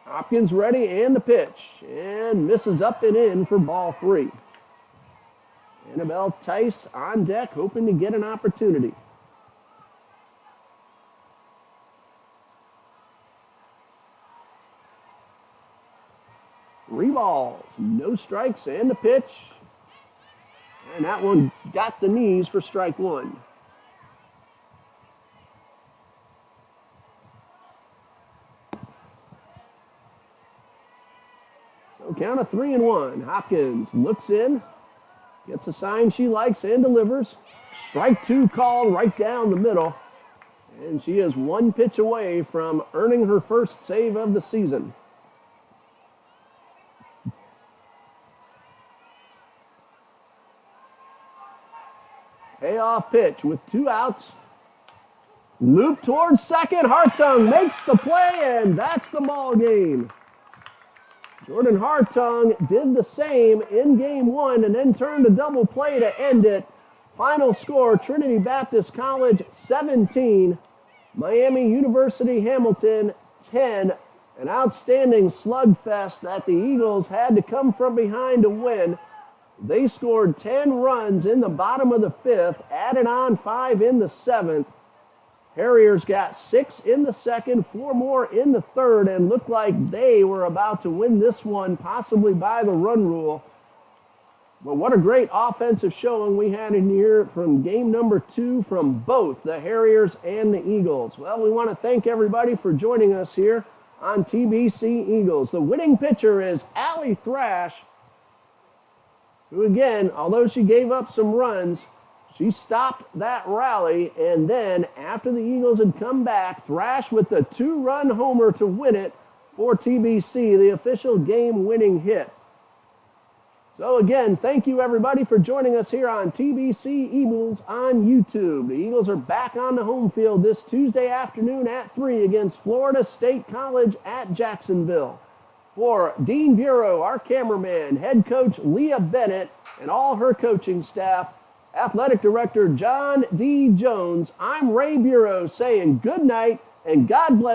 Hopkins ready, and the pitch, and misses up and in for ball 3. Annabelle Tice on deck, hoping to get an opportunity. Three balls, no strikes, and the pitch. And that one got the knees for strike 1. So count of 3-1. Hopkins looks in, gets a sign she likes, and delivers. Strike 2 called right down the middle. And she is 1 pitch away from earning her first save of the season. Payoff pitch with 2 outs. Loop towards second. Hartung makes the play, and that's the ball game. Jordan Hartung did the same in game 1 and then turned a double play to end it. Final score, Trinity Baptist College 17, Miami University Hamilton 10. An outstanding slugfest that the Eagles had to come from behind to win. They scored 10 runs in the bottom of the 5th, added on 5 in the 7th. Harriers got 6 in the 2nd, 4 more in the 3rd, and looked like they were about to win this one, possibly by the run rule. But what a great offensive showing we had in here from game number 2 from both the Harriers and the Eagles. Well, we want to thank everybody for joining us here on TBC Eagles. The winning pitcher is Allie Thrash, who again, although she gave up some runs, she stopped that rally, and then after the Eagles had come back, Thrash with the 2-run homer to win it for TBC, the official game-winning hit. So again, thank you everybody for joining us here on TBC Eagles on YouTube. The Eagles are back on the home field this Tuesday afternoon at 3 against Florida State College at Jacksonville. For Dean Bureau, our cameraman, head coach Leah Bennett, and all her coaching staff, Athletic Director John D. Jones, I'm Ray Bureau saying good night and God bless